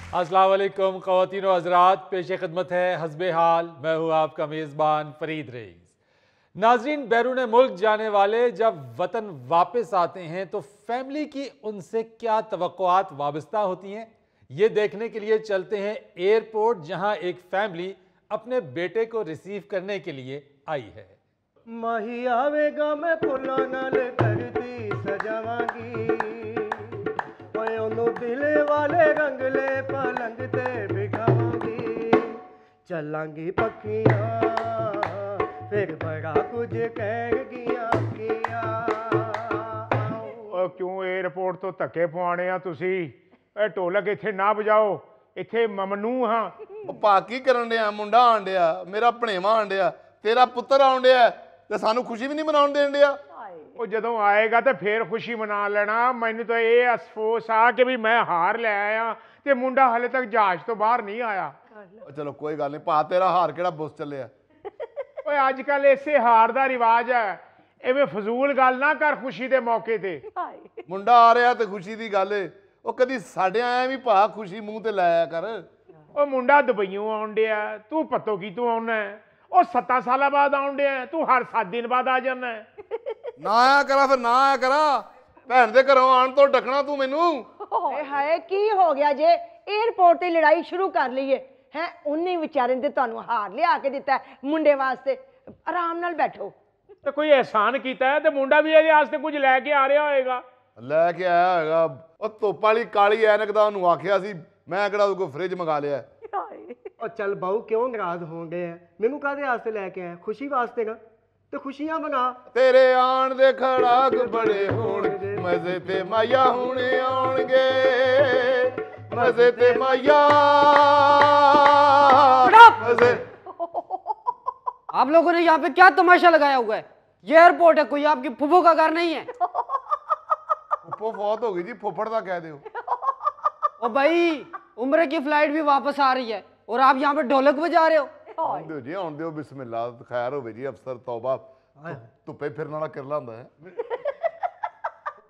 अस्सलाम वालेकुम ख़वातीन व हज़रात, पेश खिदमत है हस्बे हाल। मैं हूँ आपका मेज़बान फरीद रईस। नाजरीन, बैरून मुल्क जाने वाले जब वतन वापस आते हैं तो फैमिली की उनसे क्या तवक्कुआत वाबस्ता होती हैं, ये देखने के लिए चलते हैं एयरपोर्ट, जहाँ एक फैमिली अपने बेटे को रिसीव करने के लिए आई है। माही आवेगा मैं फुलों नाल धरती सजावांगी, दिले वाले रंगले पलंग ते बिठावांगी, चलांगी पखियां फिर बड़ा कुछ कहेगियां किया। क्यों एयरपोर्ट तो धक्के पवाने आ तुसी? ढोलक इत्थे ना बजाओ, इत्थे ममनू हाँ। भा की करन दिया? मुंडा आन दिया, मेरा भणेवा आन दिया, तेरा पुत्र आन दिया ते सानू खुशी भी नहीं मनाउण देण दिया। ਉਹ ਜਦੋਂ ਆਏਗਾ ਤੇ ਫੇਰ ਖੁਸ਼ੀ ਮਨਾ ਲੈਣਾ। ਮੈਨੂੰ ਤਾਂ ਇਹ ਅਫਸੋਸ ਆ ਕਿ ਵੀ ਮੈਂ ਹਾਰ ਲੈ ਆਇਆ ਤੇ ਮੁੰਡਾ ਹਲੇ ਤੱਕ ਜਹਾਜ਼ ਤੋਂ ਬਾਹਰ ਨਹੀਂ ਆਇਆ। ਚਲੋ ਕੋਈ ਗੱਲ ਨਹੀਂ ਭਾ, ਤੇਰਾ ਹਾਰ ਕਿਹੜਾ ਬੁੱਸ ਚੱਲਿਆ। ਓਏ ਅੱਜ ਕੱਲ ਇਸੇ ਹਾਰ ਦਾ ਰਿਵਾਜ ਹੈ, ਐਵੇਂ ਫਜ਼ੂਲ ਗੱਲ ਨਾ ਕਰ ਖੁਸ਼ੀ ਦੇ ਮੌਕੇ ਤੇ। ਮੁੰਡਾ ਆ ਰਿਹਾ ਤੇ ਖੁਸ਼ੀ ਦੀ ਗੱਲ ਏ, ਉਹ ਕਦੀ ਸਾਡੇ ਆਇਆ ਵੀ ਭਾ ਖੁਸ਼ੀ ਮੂੰਹ ਤੇ ਲਾਇਆ ਕਰ। ਉਹ ਮੁੰਡਾ ਦੁਬਈਓਂ ਆਉਣ ਡਿਆ, ਤੂੰ ਪੱਤੋ ਕੀ ਤੂੰ ਆਉਣਾ? ਉਹ 7 ਸਾਲਾਂ ਬਾਅਦ ਆਉਣ ਡਿਆ, ਤੂੰ ਹਰ 7 ਦਿਨ ਬਾਅਦ ਆ ਜਾਣਾ। ਨਾ ਆਇਆ ਕਰਾ ਫਿਰ ਨਾ ਆਇਆ ਕਰਾ, ਭੈਣ ਦੇ ਘਰੋਂ ਆਣ ਤੋਂ ਡੱਕਣਾ ਤੂੰ ਮੈਨੂੰ। ਹਾਏ ਕੀ ਹੋ ਗਿਆ ਜੇ? 에ਅਰਪੋਰਟ ਤੇ ਲੜਾਈ ਸ਼ੁਰੂ ਕਰ ਲਈਏ ਹੈ? ਉਹਨੇ ਵਿਚਾਰੇ ਨੇ ਤੁਹਾਨੂੰ ਹਾਰ ਲਿਆ ਕੇ ਦਿੱਤਾ ਮੁੰਡੇ ਵਾਸਤੇ। ਆਰਾਮ ਨਾਲ ਬੈਠੋ। ਤੇ ਕੋਈ ਅਹਿਸਾਨ ਕੀਤਾ ਹੈ ਤੇ ਮੁੰਡਾ ਵੀ ਇਹਦੇ ਵਾਸਤੇ ਕੁਝ ਲੈ ਕੇ ਆ ਰਿਹਾ ਹੋਏਗਾ। ਲੈ ਕੇ ਆਇਆ ਹੋਏਗਾ। ਉਹ ਧੁੱਪ ਵਾਲੀ ਕਾਲੀ ਐਨਕ ਦਾ ਉਹਨੂੰ ਆਖਿਆ ਸੀ, ਮੈਂ ਕਿਹੜਾ ਕੋਈ ਫ੍ਰਿਜ ਮੰਗਾ ਲਿਆ। ਉਹ ਚੱਲ ਬਾਊ ਕਿਉਂ ਨਾਰਾਜ਼ ਹੋਣ ਗਏ ਆ? ਮੈਨੂੰ ਕਾਹਦੇ ਵਾਸਤੇ ਲੈ ਕੇ ਆਇਆ? ਖੁਸ਼ੀ ਵਾਸਤੇ ਨਾ, ਤੇ ਖੁਸ਼ੀਆਂ ਮਨਾ। ਤੇਰੇ ਆਣ ਦੇ ਖੜਾਕ ਬੜੇ ਹੋਣਗੇ, ਮਜ਼ੇ ਤੇ ਮਾਇਆ ਹੁਣੇ ਆਉਣਗੇ, ਮਜ਼ੇ ਤੇ ਮਾਇਆ मजे। आप लोगों ने यहाँ पे क्या तमाशा लगाया हुआ है? ये एयरपोर्ट है, कोई आपकी फुफो का घर नहीं है। फुफ्फो फौत हो गई जी, फुफड़ दा कह दो। ओ भाई, उम्र की फ्लाइट भी वापस आ रही है और आप यहाँ पे ढोलक बजा रहे हो। आउण दिओ जी, आउण दिओ, बिस्मिल्लाह, खैर होवे जी। अफसर तौबा, धुप्पे फिरन वाला किरला हुंदा है।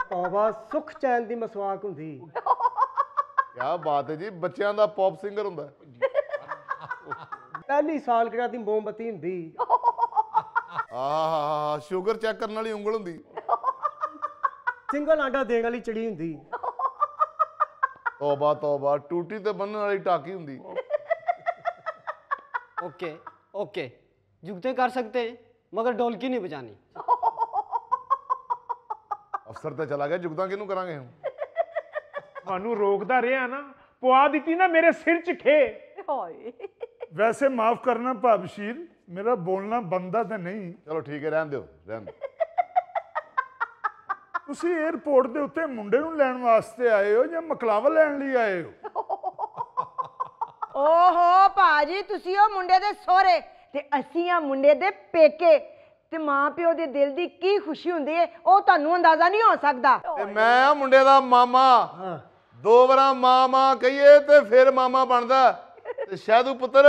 तौबा सुख चैन दी मसवाक हुंदी। क्या बात है जी, बच्चों का पॉप सिंगर हुंदा है। पहली सालगिरह दी मोमबत्ती हुंदी। शुगर चेक करने वाली उंगल हुंदी। सिंगल आंडा देने वाली चिड़ी हुंदी। तौबा तौबा, टूटी ते बन्नण वाली टाकी हुंदी। ओके ओके, जुगते कर सकते हैं मगर ढोलकी नहीं बजानी। अफसर तो चला गया, जुगदा किनू करांगे हम? ਤੁਹਾਨੂੰ ਰੋਕਦਾ ਰਿਹਾ ਨਾ, ਪਵਾ ਦਿੱਤੀ ਨਾ ਮੇਰੇ ਸਿਰ 'ਚ ਖੇ। वैसे माफ करना भाबशीर, मेरा बोलना बनता तो नहीं। चलो ठीक है, रहन दो रहन दो। तुसी एयरपोर्ट के उत्ते मुंडे नूं लैण वास्ते आए हो या मकलावा लैण लई आए हो? ਓਹੋ ਭਾਜੀ, ਤੁਸੀਂ ਉਹ ਮੁੰਡੇ ਦੇ ਸਹੁਰੇ ਤੇ ਅਸੀਂ ਆ ਮੁੰਡੇ ਦੇ ਪੇਕੇ, ਤੇ ਮਾਂ ਪਿਓ ਦੇ ਦਿਲ ਦੀ ਕੀ ਖੁਸ਼ੀ ਹੁੰਦੀ ਹੈ ਉਹ ਤੁਹਾਨੂੰ ਅੰਦਾਜ਼ਾ ਨਹੀਂ ਹੋ ਸਕਦਾ। ਤੇ ਮੈਂ ਮੁੰਡੇ ਦਾ ਮਾਮਾ, ਦੋ ਵਾਰਾਂ ਮਾਮਾ ਕਹੀਏ ਤੇ ਫਿਰ ਮਾਮਾ ਬਣਦਾ। ਤੇ ਸ਼ਾਇਦੂ ਪੁੱਤਰ,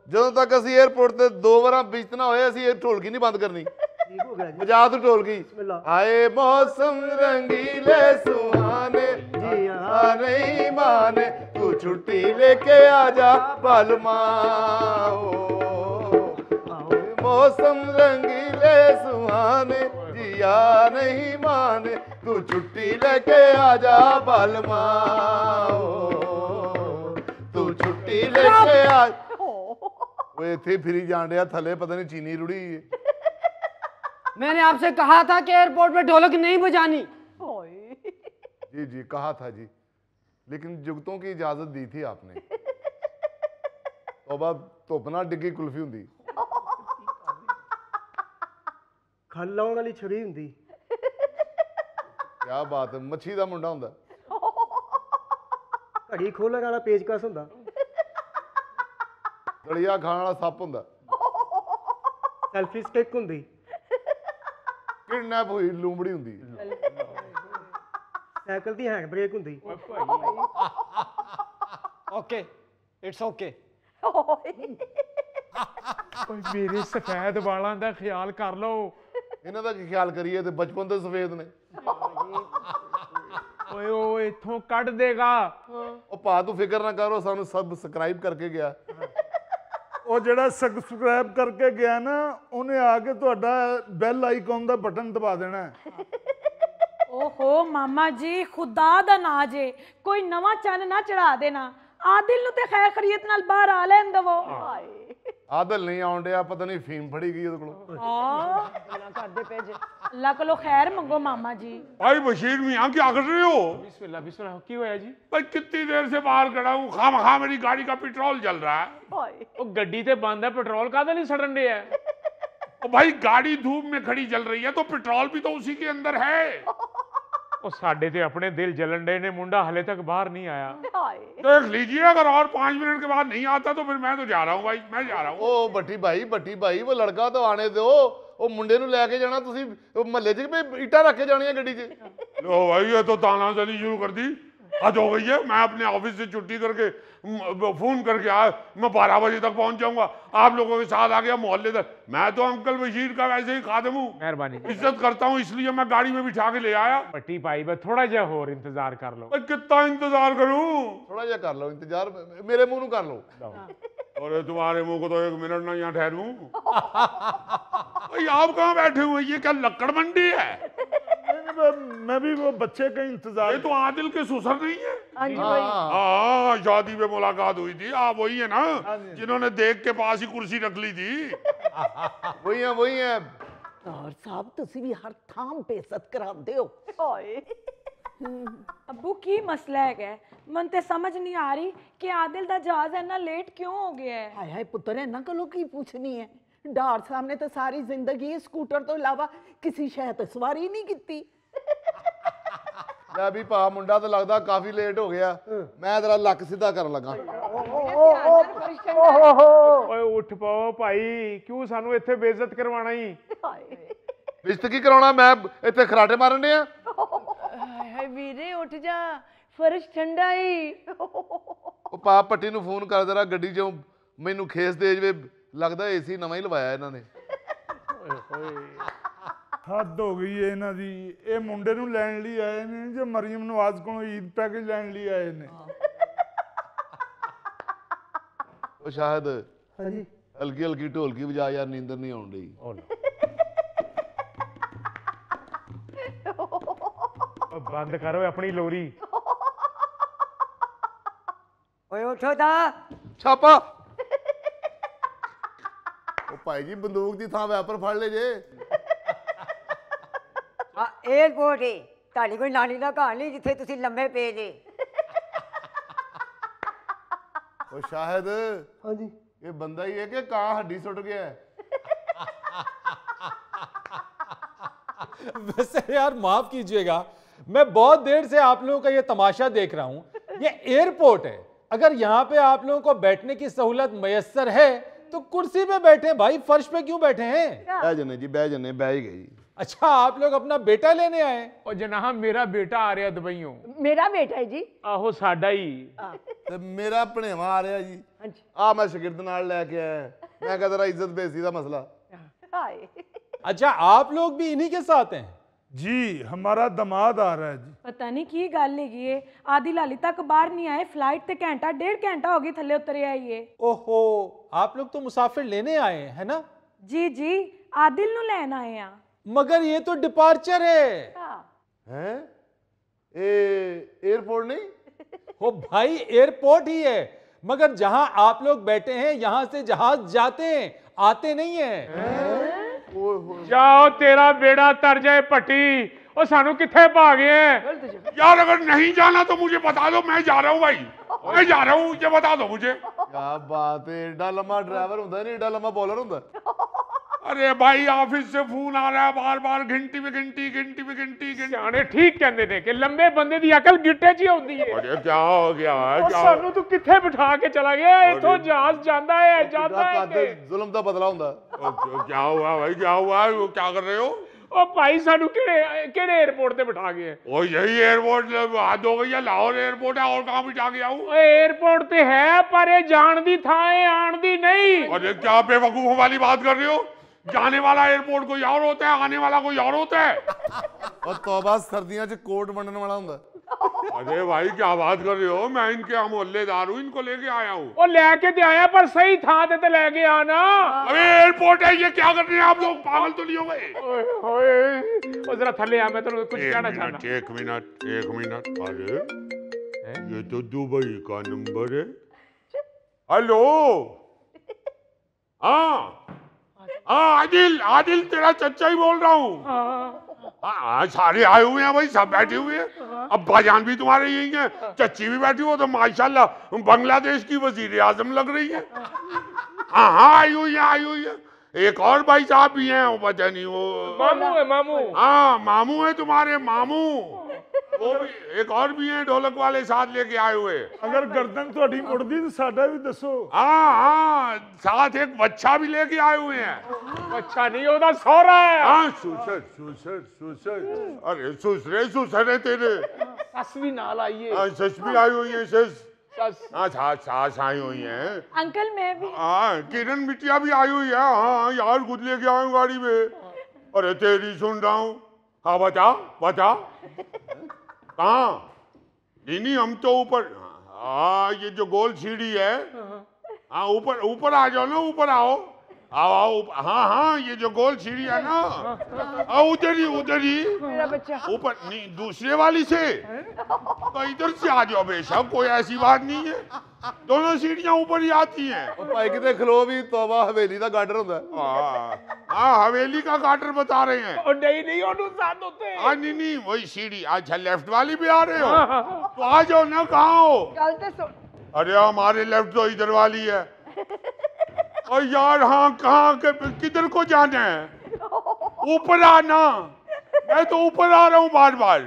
ਜਦੋਂ ਤੱਕ ਅਸੀਂ 에ਅਰਪੋਰਟ ਤੇ ਦੋ ਵਾਰਾਂ ਬੀਤ ਨਾ ਹੋਏ, ਅਸੀਂ ਇਹ ਢੋਲਕੀ ਨਹੀਂ ਬੰਦ ਕਰਨੀ। ठीक हो गया जी। बजा तू ढोलकी। आए मौसम रंगीले सुहाने, नहीं माने, तू छुट्टी लेके आजा बालमा। मौसम रंगीले सुहाने, जिया नहीं माने, तू छुट्टी लेके आजा बालमा। तू छुट्टी लेके आ। वो इत्थे फिरी जान दिया, थले पता नहीं चीनी रुड़ी है। मैंने आपसे कहा था कि एयरपोर्ट में ढोलक नहीं बजानी। जी जी कहा था जी, लेकिन जुगतों की इजाजत दी थी आपने। तौबा, धुप ना डिग्गी कुल्फी हुंदी। खल लाउण वाली छुरी हुंदी। क्या बात है, मच्छी दा मुंडा हुंदा। घड़ी खोलण वाला पेचकस हुंदा। दलिया खाण वाला सप हुंदा। सेल्फी स्टिक हुंदी। किडनैप हुई लूंबड़ी हुंदी। साइकिल दी हैंड ब्रेक हुंदी। Okay, it's okay. ਓਏ ਮੇਰੇ ਸਫੈਦ ਵਾਲਾਂ ਦਾ ਖਿਆਲ ਕਰ ਲਓ। ਇਹਨਾਂ ਦਾ ਕੀ ਖਿਆਲ ਕਰੀਏ, ਤੇ ਬਚਪਨ ਤੋਂ ਸਫੇਦ ਨੇ। ਓਏ ਉਹ ਇੱਥੋਂ ਕੱਢ ਦੇਗਾ। ਉਹ ਭਾ ਤੂੰ ਫਿਕਰ ਨਾ ਕਰੋ, ਸਾਨੂੰ ਸਬਸਕ੍ਰਾਈਬ ਕਰਕੇ ਗਿਆ। ਉਹ ਜਿਹੜਾ ਸਬਸਕ੍ਰਾਈਬ ਕਰਕੇ ਗਿਆ ਨਾ, ਉਹਨੇ ਆ ਕੇ ਤੁਹਾਡਾ ਬੈਲ ਆਈਕਨ ਦਾ ਬਟਨ ਦਬਾ ਦੇਣਾ ਹੈ। ਓਹੋ ਮਾਮਾ ਜੀ, ਖੁਦਾ ਦਾ ਨਾ ਜੇ ਕੋਈ ਨਵਾਂ ਚੰਨ ਨਾ ਚੜਾ ਦੇਣਾ। ਆਦਿਲ ਨੂੰ ਤੇ ਖੈਰ ਖਰੀਅਤ ਨਾਲ ਬਾਹਰ ਆ ਲੈਣ ਦਵੋ। ਆਦਲ ਨਹੀਂ ਆਉਣ ਡਿਆ, ਪਤਾ ਨਹੀਂ ਫੀਮ ਫੜੀ ਗਈ ਉਹਦੇ ਕੋਲ। ਗੱਲਾਂ ਕਰਦੇ ਪਏ ਜੇ। ਅੱਲਾ ਕੋਲੋਂ ਖੈਰ ਮੰਗੋ मामा जी। भाई बशीर मियाँ क्या कर रहे हो? बिस्मिल्लाह बिस्मिल्लाह, की होया जी? भाई कितनी देर से बाहर खड़ा हूँ, खामखा मेरी गाड़ी का पेट्रोल जल रहा है। ओ गड्डी ते बंद है, पेट्रोल काहदा नहीं सड़न डे है? और भाई गाड़ी धूप में खड़ी जल रही है तो पेट्रोल भी तो उसी के अंदर है। ओ साडे ते अपने दिल जलन डे ने, मुंडा हले तक बाहर नहीं आया। देख लीजिए, अगर और 5 मिनट के बाद नहीं आता तो फिर मैं तो जा रहा हूँ भाई, मैं जा रहा हूँ। ओ भट्टी भाई वो लड़का तो आने दो, ਉਹ ਮੁੰਡੇ ਨੂੰ ਲੈ ਕੇ ਜਾਣਾ ਤੁਸੀਂ ਮਹੱਲੇ 'ਚ ਵੀ ਇੱਟਾਂ ਰੱਖ ਕੇ ਜਾਣੀਆਂ ਗੱਡੀ 'ਚ। लो भाई ये तो तानाशाही शुरू कर दी, हद हो गई है। मैं अपने ऑफिस से छुट्टी करके फोन करके आया, मैं 12 बजे तक पहुंच जाऊंगा, आप लोगों के साथ आ गया मोहल्ले तक। मैं तो अंकल बशीर का वैसे ही खादिम हूँ, मेहरबानी, इज्जत करता हूँ, इसलिए मैं गाड़ी में बिठा के ले आया। पट्टी भाई बस थोड़ा जा और इंतजार कर लो। भाई कितना इंतजार करूं? थोड़ा जिहा कर लो इंतजार, मेरे मुंह ਨੂੰ ਕਰ ਲਓ। अरे तुम्हारे मुंह को तो 1 मिनट ना यहाँ ठहरूं। भाई आप कहाँ बैठे हुए, ये क्या लक्कड़ मंडी है? मैं भी वो बच्चे का इंतजार। ये तो आदिल के ससुर नहीं है? हाँ जी भाई। हाँ, शादी में मुलाकात हुई थी। आप वही है ना जिन्होंने देख के पास ही कुर्सी रख ली थी? वही है। डॉक्टर साहब तुसी भी हर थाम बेइज्जत कराते हो। अब्बू की मसला है? मन ते समझ नहीं आ रही कि आदिल दा जहाज इतना लेट क्यों हो गया है। हाय हाय पुत्र इन्हां कोलों की पूछनी है। डॉक्टर साहब ने तो सारी जिंदगी स्कूटर तो इलावा किसी शय ते सवारी नहीं की। ਲੈ ਵੀ ਭਾ ਮੁੰਡਾ ਤਾਂ ਲੱਗਦਾ ਕਾਫੀ ਲੇਟ ਹੋ ਗਿਆ, ਮੈਂ ਤੇਰਾ ਲੱਕ ਸਿੱਧਾ ਕਰਨ ਲੱਗਾ। ਓਏ ਉੱਠ ਪਾਓ ਭਾਈ, ਕਿਉਂ ਸਾਨੂੰ ਇੱਥੇ ਬੇਇੱਜ਼ਤ ਕਰਵਾਣਾ ਹੀ? ਰਿਸ਼ਤ ਕੀ ਕਰਾਉਣਾ, ਮੈਂ ਇੱਥੇ ਖਰਾਟੇ ਮਾਰਨ ਡਿਆ। ਹਾਏ ਵੀਰੇ ਉੱਠ ਜਾ, ਫਰਸ਼ ਠੰਡਾ ਹੀ। ਉਹ ਪਾ ਪੱਟੀ ਨੂੰ ਫੋਨ ਕਰ ਦੇਰਾ, ਗੱਡੀ 'ਚੋਂ ਮੈਨੂੰ ਖੇਸ ਦੇ ਜਵੇ, ਲੱਗਦਾ ਏਸੀ ਨਵਾਂ ਹੀ ਲਵਾਇਆ ਇਹਨਾਂ ਨੇ। ਹੱਦ ਹੋ ਗਈ ਹੈ ਇਹਨਾਂ ਦੀ। ਇਹ ਮੁੰਡੇ ਨੂੰ ਲੈਣ ਲਈ ਆਏ ਨੇ ਜੇ ਮਰੀਮ ਨਵਾਜ਼ ਕੋਲੋਂ ਈਦ ਪੈਕੇਜ ਲੈਣ ਲਈ ਆਏ ਨੇ। ਉਹ ਸ਼ਾਹਿਦ ਹਾਂਜੀ ਹਲਕੀ ਹਲਕੀ ਢੋਲਕੀ ਵਜਾ ਯਾਰ, ਨੀਂਦਰ ਨਹੀਂ ਆਉਣ ਡਈ। ਬੰਦ ਕਰੋ ਆਪਣੀ ਲੋਰੀ। ओए उठो ता। ਛਾਪਾ। ਉਹ ਭਾਈ ਜੀ ਬੰਦੂਕ ਦੀ ਥਾਂ ਵੈਪਰ ਫੜ ਲੈ ਜੇ। एयरपोर्ट है ताली कोई नानी का घर नहीं जिथे तुसी लम्बे पे जे। ਉਹ ਸ਼ਾਹਿਦ ਹਾਂਜੀ ਇਹ ਬੰਦਾ ਹੀ ਹੈ ਕਿ ਕਾਂ ਹੱਡੀ ਸੁੱਟ ਗਿਆ ਹੈ? वैसे यार माफ कीजिएगा, मैं बहुत देर से आप लोगों का ये तमाशा देख रहा हूं। ये एयरपोर्ट है, अगर यहाँ पे आप लोगों को बैठने की सहूलत मैसर है तो कुर्सी पे बैठे भाई, फर्श पे क्यों बैठे हैं? ਬਹਿ ਜੰਨੇ ਜੀ, ਬਹਿ ਜੰਨੇ, ਬਹਿ ਹੀ ਗਈ। अच्छा आप लोग अपना बेटा लेने आए? ਉਹ ਜਨਾਬ ਮੇਰਾ ਬੇਟਾ ਆ ਰਿਹਾ ਦੁਬਈੋਂ। ਮੇਰਾ ਬੇਟਾ ਹੈ ਜੀ। ਆਹੋ ਸਾਡਾ ਹੀ। ਤੇ ਮੇਰਾ ਭਣੇਵਾ ਆ ਰਿਹਾ ਜੀ। ਹਾਂਜੀ। ਆ ਮੈਂ ਸ਼ਾਗਿਰਦ ਨਾਲ ਲੈ ਕੇ ਆਇਆ, ਮੈਂ ਕਿਹਾ ਤੇਰਾ ਇੱਜ਼ਤ ਬੇਇੱਜ਼ਤੀ ਦਾ ਮਸਲਾ। ਹਾਏ अच्छा आप लोग भी इन्हीं के साथ हैं? जी हमारा दामाद आ रहा है जी। पता नहीं की गल है, आदिल हाली तक बाहर नहीं आए। फ्लाइट ते घंटा 1.5 घंटा हो गई थले उतरे आइए। ओहो, आप लोग तो मुसाफिर लेने आए हैं, है ना? जी जी, आदिल नु लैन आए हैं। मगर ये तो डिपार्चर है। हैं? ए एयरपोर्ट नहीं? हो भाई एयरपोर्ट ही है, मगर जहां आप लोग बैठे हैं यहां से जहाज जाते हैं, आते नहीं है। जाओ तेरा बेड़ा तर जाए पट्टी। और सानू किथे भागे हैं? यार अगर नहीं जाना तो मुझे बता दो, मैं जा रहा हूँ भाई, मैं जा रहा हूँ, ये बता दो मुझे। क्या बात है, एडा लम्बा ड्राइवर होता नहीं, एडा लम्बा बॉलर होता। अरे भाई ऑफिस से फोन आ रहा है बार बार, घंटी में घंटी, घंटी में घंटी, घंटी। सियाने ठीक कहंदे ने कि लंबे बंदे दी अकल गिट्टे 'च ही होंदी है। अरे क्या हो गया है? और क्या सानू तू किथे बिठा के चला गया? इथों जहाज जांदा है, जांदा है कि जुल्म का बदला होता। क्या हुआ भाई, क्या हुआ? वो क्या कर रहे हो? ओ भाई सानू केड़े एयरपोर्ट ते बिठा गए? ओ यही एयरपोर्ट हद हो गई है, लाहौर एयरपोर्ट है, और कहाँ बिठा गया हूँ? एयरपोर्ट ते है पर ये जान दी थां है, आन दी नहीं। अरे क्या बेवकूफों वाली बात कर रहे हो? जाने वाला एयरपोर्ट कोई और होता है, आने वाला कोई और होता है। और तौबा सर्दियों च कोट बनने वाला होता। अरे भाई क्या बात कर रहे हो, मैं इनके यहाँ मोहल्लेदार हूँ, इनको लेके आया हूँ। ਉਹ ਲੈ ਕੇ ਤੇ आया पर सही थां ते ले के आना। अरे एयरपोर्ट है, ये क्या कर रहे हैं आप लोग, पागल तो नहीं हो गए? ओए होए ओ जरा थल्ले आ, मैं तेरे कुछ कहना चाहता। एक मिनट, अरे ये तो दुबई का नंबर है। हेलो, हाँ आदिल तेरा चच्चा ही बोल रहा हूँ। हाँ सारे आए हुए हैं भाई, सब बैठे हुए हैं। अब भाईजान भी तुम्हारे यही हैं, चच्ची भी बैठी हो तो माशाल्लाह बांग्लादेश की वजीर आजम लग रही है। हाँ आई हुई है। एक और भाई साहब भी हैं, वो पता नहीं वो मामू। हाँ मामू है तुम्हारे मामू, वो भी एक और भी हैं ढोलक वाले साथ लेके आए हुए। अगर गर्दन थोड़ी मुड़दी तो साडा भी दसो। हाँ साथ एक बच्चा भी लेके आए हुए हैं। बच्चा नहीं होता, सौरा है। हाँ सुसर अरे सुसर है तेरे। सस भी नाल आई है। हाँ सस भी आई हुई है, सस। सस हाँ सास आई हुई है। अंकल मैं भी। हाँ किरण बिटिया भी आई हुई है। हाँ यार खुद लेके आया हूँ गाड़ी में। अरे तेरी सुन रहा हूँ। हाँ बता कहाँ? नहीं हम तो ऊपर। हाँ ये जो गोल सीढ़ी है, हाँ ऊपर आ जाओ ना, ऊपर आओ। हाँ ये जो गोल सीढ़ी है ना, उधर ही मेरा बच्चा ऊपर नहीं, दूसरे वाली से तो इधर से आ जाओ बेशक, कोई ऐसी बात नहीं है, दोनों सीढ़ियां ऊपर ही आती हैं। भाई कितने खलो भी तौबा हवेली का गार्डर होता है। हाँ हवेली का गार्डर बता रहे हैं। और नहीं और साथ होते हैं। नहीं वही सीढ़ी। अच्छा लेफ्ट वाली पे आ रहे हो तो आ जाओ ना, कहाँ हो? चलते सो। अरे हमारे लेफ्ट तो इधर वाली है। और यार हाँ कहाँ किधर को जाना है? ऊपर आना, मैं तो ऊपर आ रहा हूँ बार,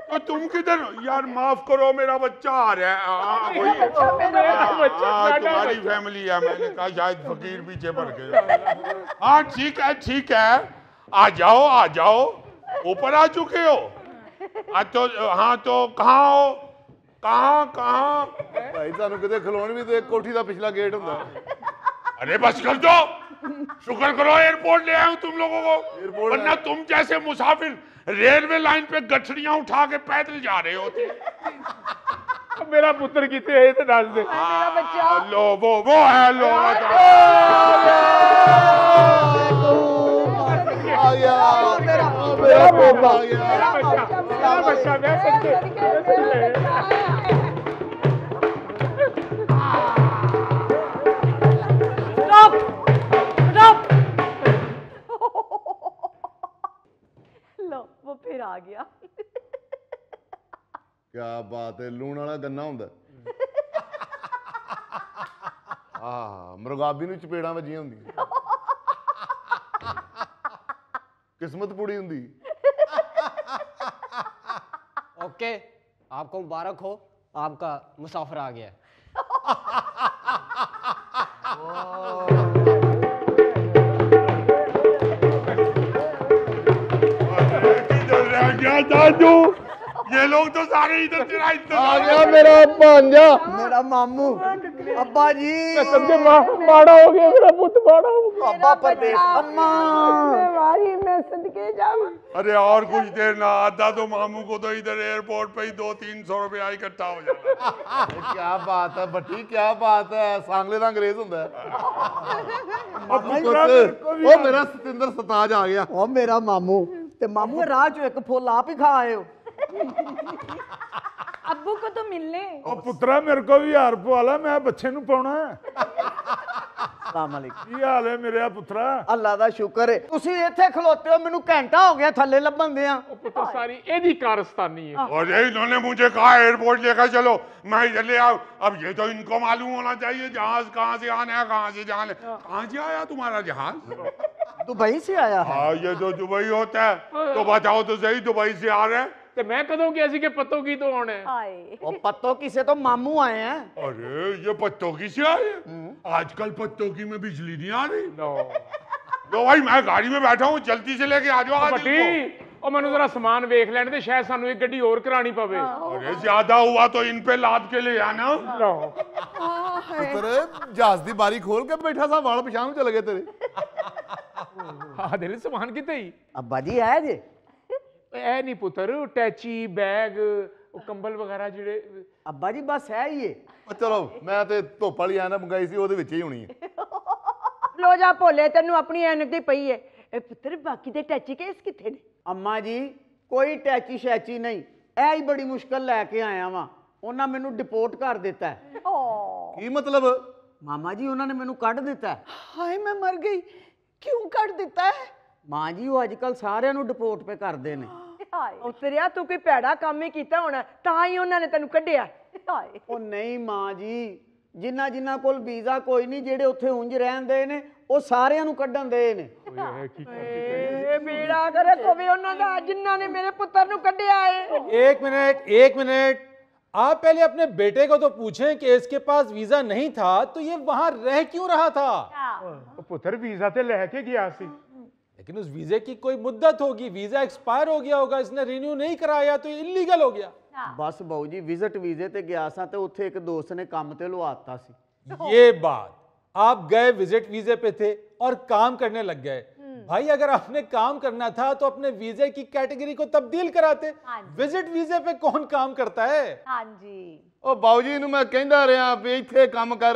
तो तुम किधर? यार माफ करो मेरा बच्चा आ रहा है। तुम्हारी फैमिली है, मैंने कहा शायद फकीर पीछे पड़ गए। हाँ ठीक है आ जाओ ऊपर आ चुके हो। तो कहाँ हो? कहाँ? भाई सानू किते खलोण भी तो कोठी का पिछला गेट होता। अरे बस कर दो, शुक्र करो एयरपोर्ट ले आया हूं तुम लोगों को, वरना तुम जैसे मुसाफिर रेलवे लाइन पे गठड़ियां उठा के पैदल जा रहे होते। मेरा पुत्र कितने है तो दस दे। मेरा बच्चा लो वो है लो। आ गया मेरा बच्चा लो वो फिर आ गया। क्या बात है, लूण वाला गन्ना हुंदा। मुर्गाबी नूं चपेड़ां वजियां हुंदियां, किस्मत पूरी हुंदी। ओके आपको मुबारक हो, आपका मुसाफिर आ गया। दादू ये लोग तो सारे इधर तेरा आ गया मेरा भांजा, मेरा मामू। अब्बा जी सबसे माड़ा हो गया, मेरा पुत्र माड़ा हो गया। अब्बा परदेस, अम्मा मैं सदके जाऊं। अरे और कुछ देर ना आता तो मामू को तो इधर एयरपोर्ट पे ही 200-300 रुपया इकट्ठा हो जाता। क्या बात है भट्टी, क्या बात है, सांगले का अंग्रेज होता है। ओ मेरा सतिंदर सताज आ गया। ओ मेरा मामू ते मामू राह चो एक फुल आप ही खा आए हो। अब्बू को तो मिलने। ओ पुत्रा मेरे को भी हार पवाला, मैं बच्चे नू पाउणा है। अस्सलाम वालेकुम। की हाल है मेरा पुत्रा? अल्लाह दा शुक्र है तुसी इत्थे खलोते हो, मैनू घंटा हो गया थल्ले लब्बन दिया। पुत्र सारी एदी कारस्तानी है। और ये इन्होंने मुझे कहा एयरपोर्ट लेकर चलो, मैं इधर ले आऊं। अब ये तो इनको मालूम होना चाहिए जहाज कहाँ से आना है, कहाँ से जाना है। कहाँ से आया तुम्हारा जहाज? दुबई से आया है। हाँ ये तो दुबई होता है, तो बताओ तो सही दुबई से आ रहे हैं। तो मैं कदों की ऐसी के पत्तों की तो होने। ओ पत्तों की से तो मामू आए हैं। अरे ये पत्तों की से आए? आजकल पत्तों की में बिजली नहीं आ रही। तो भाई मैं गाड़ी में बैठा हूँ, जल्दी से लेके आ जाओ आदिल को। और मैंने जरा सामान वेख लेने दे, शायद सानू एक गड्डी और करानी पवे। अरे ज्यादा हुआ तो इन पे लाद के ले आना। पुत्र जहाज दी बारी खोल के बैठा सा, वाल पिछां चले गए तेरे। हाँ दिल सामान किते ही अब्बा जी आए जे? ए नहीं पुत्र, टैची बैग ਉਹ ਕੰਬਲ ਵਗੈਰਾ ਜਿਹੜੇ ਅੱਬਾ ਜੀ ਬਸ ਹੈ ਹੀ ਏ ਉਹ ਚਲੋ ਮੈਂ ਤੇ ਧੁੱਪ ਵਾਲੀ ਐਨਕ ਮੰਗਾਈ ਸੀ ਉਹਦੇ ਵਿੱਚ ਹੀ ਹੋਣੀ ਹੈ ਲੋ ਜਾ ਭੋਲੇ ਤੈਨੂੰ ਆਪਣੀ ਐਨਕ ਦੀ ਪਈ ਏ ਇਹ ਪੁੱਤਰ ਬਾਕੀ ਦੇ ਟੈਚੀ ਕੇਸ ਕਿੱਥੇ ਨੇ ਅੰਮਾ ਜੀ ਕੋਈ ਟੈਚੀ ਸ਼ੈਚੀ ਨਹੀਂ ਇਹ ਹੀ ਬੜੀ ਮੁਸ਼ਕਲ ਲੈ ਕੇ ਆਇਆ ਵਾਂ ਉਹਨਾਂ ਮੈਨੂੰ ਡਿਪੋਰਟ ਕਰ ਦਿੱਤਾ ਹੈ। ਕੀ ਮਤਲਬ ਮਾਮਾ ਜੀ ਉਹਨਾਂ ਨੇ ਮੈਨੂੰ ਕੱਢ ਦਿੱਤਾ ਹੈ। ਹਾਏ ਮੈਂ ਮਰ ਗਈ ਕਿਉਂ ਕੱਢ ਦਿੱਤਾ ਹੈ ਮਾਂ ਜੀ ਉਹ ਅੱਜ ਕੱਲ ਸਾਰਿਆਂ ਨੂੰ ਡਿਪੋਰਟ ਪੇ ਕਰਦੇ ਨੇ ਉਤਰਿਆ ਤੂੰ ਕੋਈ ਭੈੜਾ ਕੰਮ ਹੀ ਕੀਤਾ ਹੋਣਾ ਤਾਂ ਹੀ ਉਹਨਾਂ ਨੇ ਤੈਨੂੰ ਕੱਢਿਆ ਉਹ ਨਹੀਂ ਮਾਂ ਜੀ ਜਿਨ੍ਹਾਂ ਕੋਲ ਵੀਜ਼ਾ ਕੋਈ ਨਹੀਂ ਜਿਹੜੇ ਉੱਥੇ ਉਂਝ ਰਹਿੰਦੇ ਨੇ ਉਹ ਸਾਰਿਆਂ ਨੂੰ ਕੱਢਣ ਦੇ ਨੇ ਇਹ ਬੇੜਾ ਕਰੇ ਕੋਵੇ ਉਹਨਾਂ ਦਾ ਜਿਨ੍ਹਾਂ ਨੇ ਮੇਰੇ ਪੁੱਤਰ ਨੂੰ ਕੱਢਿਆ ਏ एक मिनट आप पहले अपने बेटे को तो पूछें कि इसके पास वीजा नहीं था तो ये वहां रह क्यों रहा था ਉਹ ਪੁੱਤਰ ਵੀਜ਼ਾ ਤੇ ਲੈ ਕੇ ਗਿਆ ਸੀ लेकिन उस वीजे की कोई मुद्दत होगी वीजा एक्सपायर हो गया होगा इसने रिन्यू नहीं कराया तो ये इलीगल हो गया ਬਸ ਬਾਊ ਜੀ ਵਿਜ਼ਿਟ ਵੀਜ਼ੇ ਤੇ ਗਿਆ ਸਾਂ ਤੇ ਉੱਥੇ ਇੱਕ ਦੋਸਤ ਨੇ ਕੰਮ ਤੇ ਲਵਾਤਾ ਸੀ ये बात आप गए विजिट वीजे पे थे और काम करने लग गए भाई अगर आपने काम करना था तो अपने वीजे की कैटेगरी को तब्दील कराते विजिट वीजे पे कौन काम करता है ਉਹ ਬਾਊ ਜੀ ਨੂੰ ਮੈਂ ਕਹਿੰਦਾ ਰਿਹਾ ਵੀ ਇੱਥੇ ਕੰਮ ਕਰ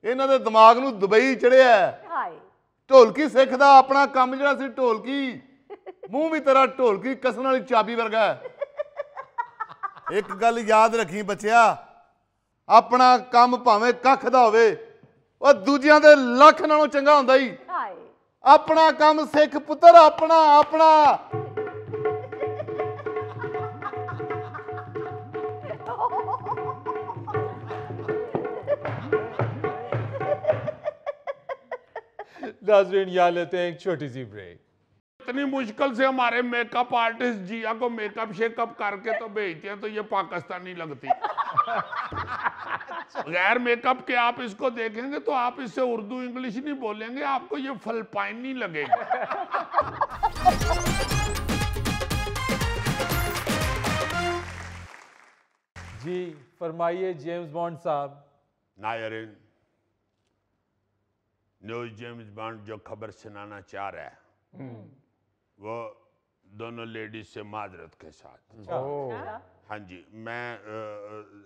ਇਹਨਾਂ ਦੇ ਦਿਮਾਗ ਨੂੰ ਦੁਬਈ ਚੜਿਆ ਢੋਲਕੀ ਸਿੱਖਦਾ ਆਪਣਾ ਕੰਮ ਜਿਹੜਾ ਸੀ ਢੋਲਕੀ ਮੂੰਹ ਵੀ ਤੇਰਾ ਢੋਲਕੀ ਕਸਣ ਵਾਲੀ ਚਾਬੀ ਵਰਗਾ ਇੱਕ ਗੱਲ ਯਾਦ ਰੱਖੀ ਬੱਚਿਆ ਆਪਣਾ ਕੰਮ ਭਾਵੇਂ ਕੱਖ ਦਾ ਹੋਵੇ ਉਹ ਦੂਜਿਆਂ ਦੇ ਲੱਖ ਨਾਲੋਂ ਚੰਗਾ ਹੁੰਦਾ ਹੀ ਆਪਣਾ ਕੰਮ ਸਿੱਖ ਪੁੱਤਰ ਆਪਣਾ नाज़रीन यहाँ लेते हैं एक छोटी सी ब्रेक इतनी मुश्किल से हमारे मेकअप आर्टिस्ट जिया को मेकअप शेकअप करके तो भेजते हैं तो ये पाकिस्तानी लगती गैर मेकअप के आप इसको देखेंगे तो आप इससे उर्दू इंग्लिश नहीं बोलेंगे आपको ये फिलिपाइनी लगेगा जी फरमाइए जेम्स बॉन्ड साहब नायरिन न्यूज जेम्स बॉन्ड जो खबर सुनाना चाह रहा है वो दोनों लेडीज से माजरत के साथ हाँ जी मैं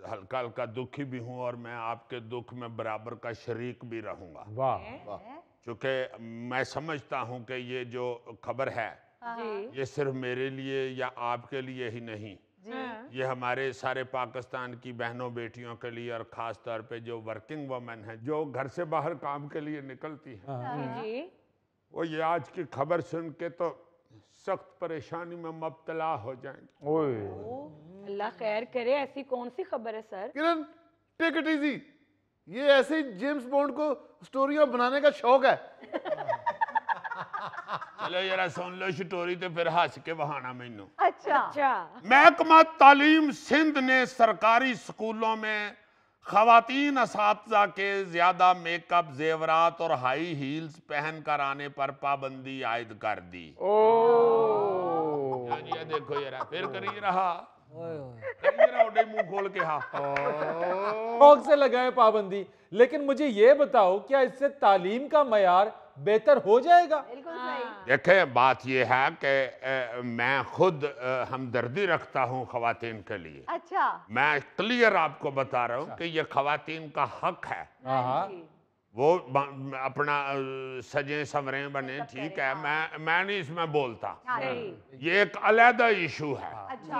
हल्का हल्का दुखी भी हूँ और मैं आपके दुख में बराबर का शरीक भी रहूंगा वाह क्योंकि मैं समझता हूँ कि ये जो खबर है ये सिर्फ मेरे लिए या आपके लिए ही नहीं ये हमारे सारे पाकिस्तान की बहनों बेटियों के लिए और ख़ास तौर पे जो वर्किंग वुमेन है जो घर से बाहर काम के लिए निकलती है वो ये आज की खबर सुन के तो सख्त परेशानी में मुब्तला हो जाएंगे। ओए अल्लाह खैर करे ऐसी कौन सी खबर है sir Kiran take it easy ये ऐसे जेम्स बॉन्ड को स्टोरियां बनाने का शौक है चलो जरा सुन लो स्टोरी तो फिर हंस के बहाना मैनू अच्छा महकमा तालीम सिंध ने सरकारी स्कूलों में खवातीन असातिज़ा के ज्यादा मेकअप जेवरात और हाई हील्स पहन कर आने पर पाबंदी आयद कर दी। ये देखो यार फिर करिए रहा मुंह खोल के हाँ शौक से लगाए पाबंदी लेकिन मुझे ये बताओ क्या इससे तालीम का मयार बेहतर हो जाएगा? देखें बात यह है कि मैं खुद हमदर्दी रखता हूं खवातीन के लिए। अच्छा मैं क्लियर आपको बता रहा हूं कि ये खवातीन का हक है वो अपना सजे संवरे बने ठीक है मैं नहीं इसमें बोलता ये एक अलग इशू है। अच्छा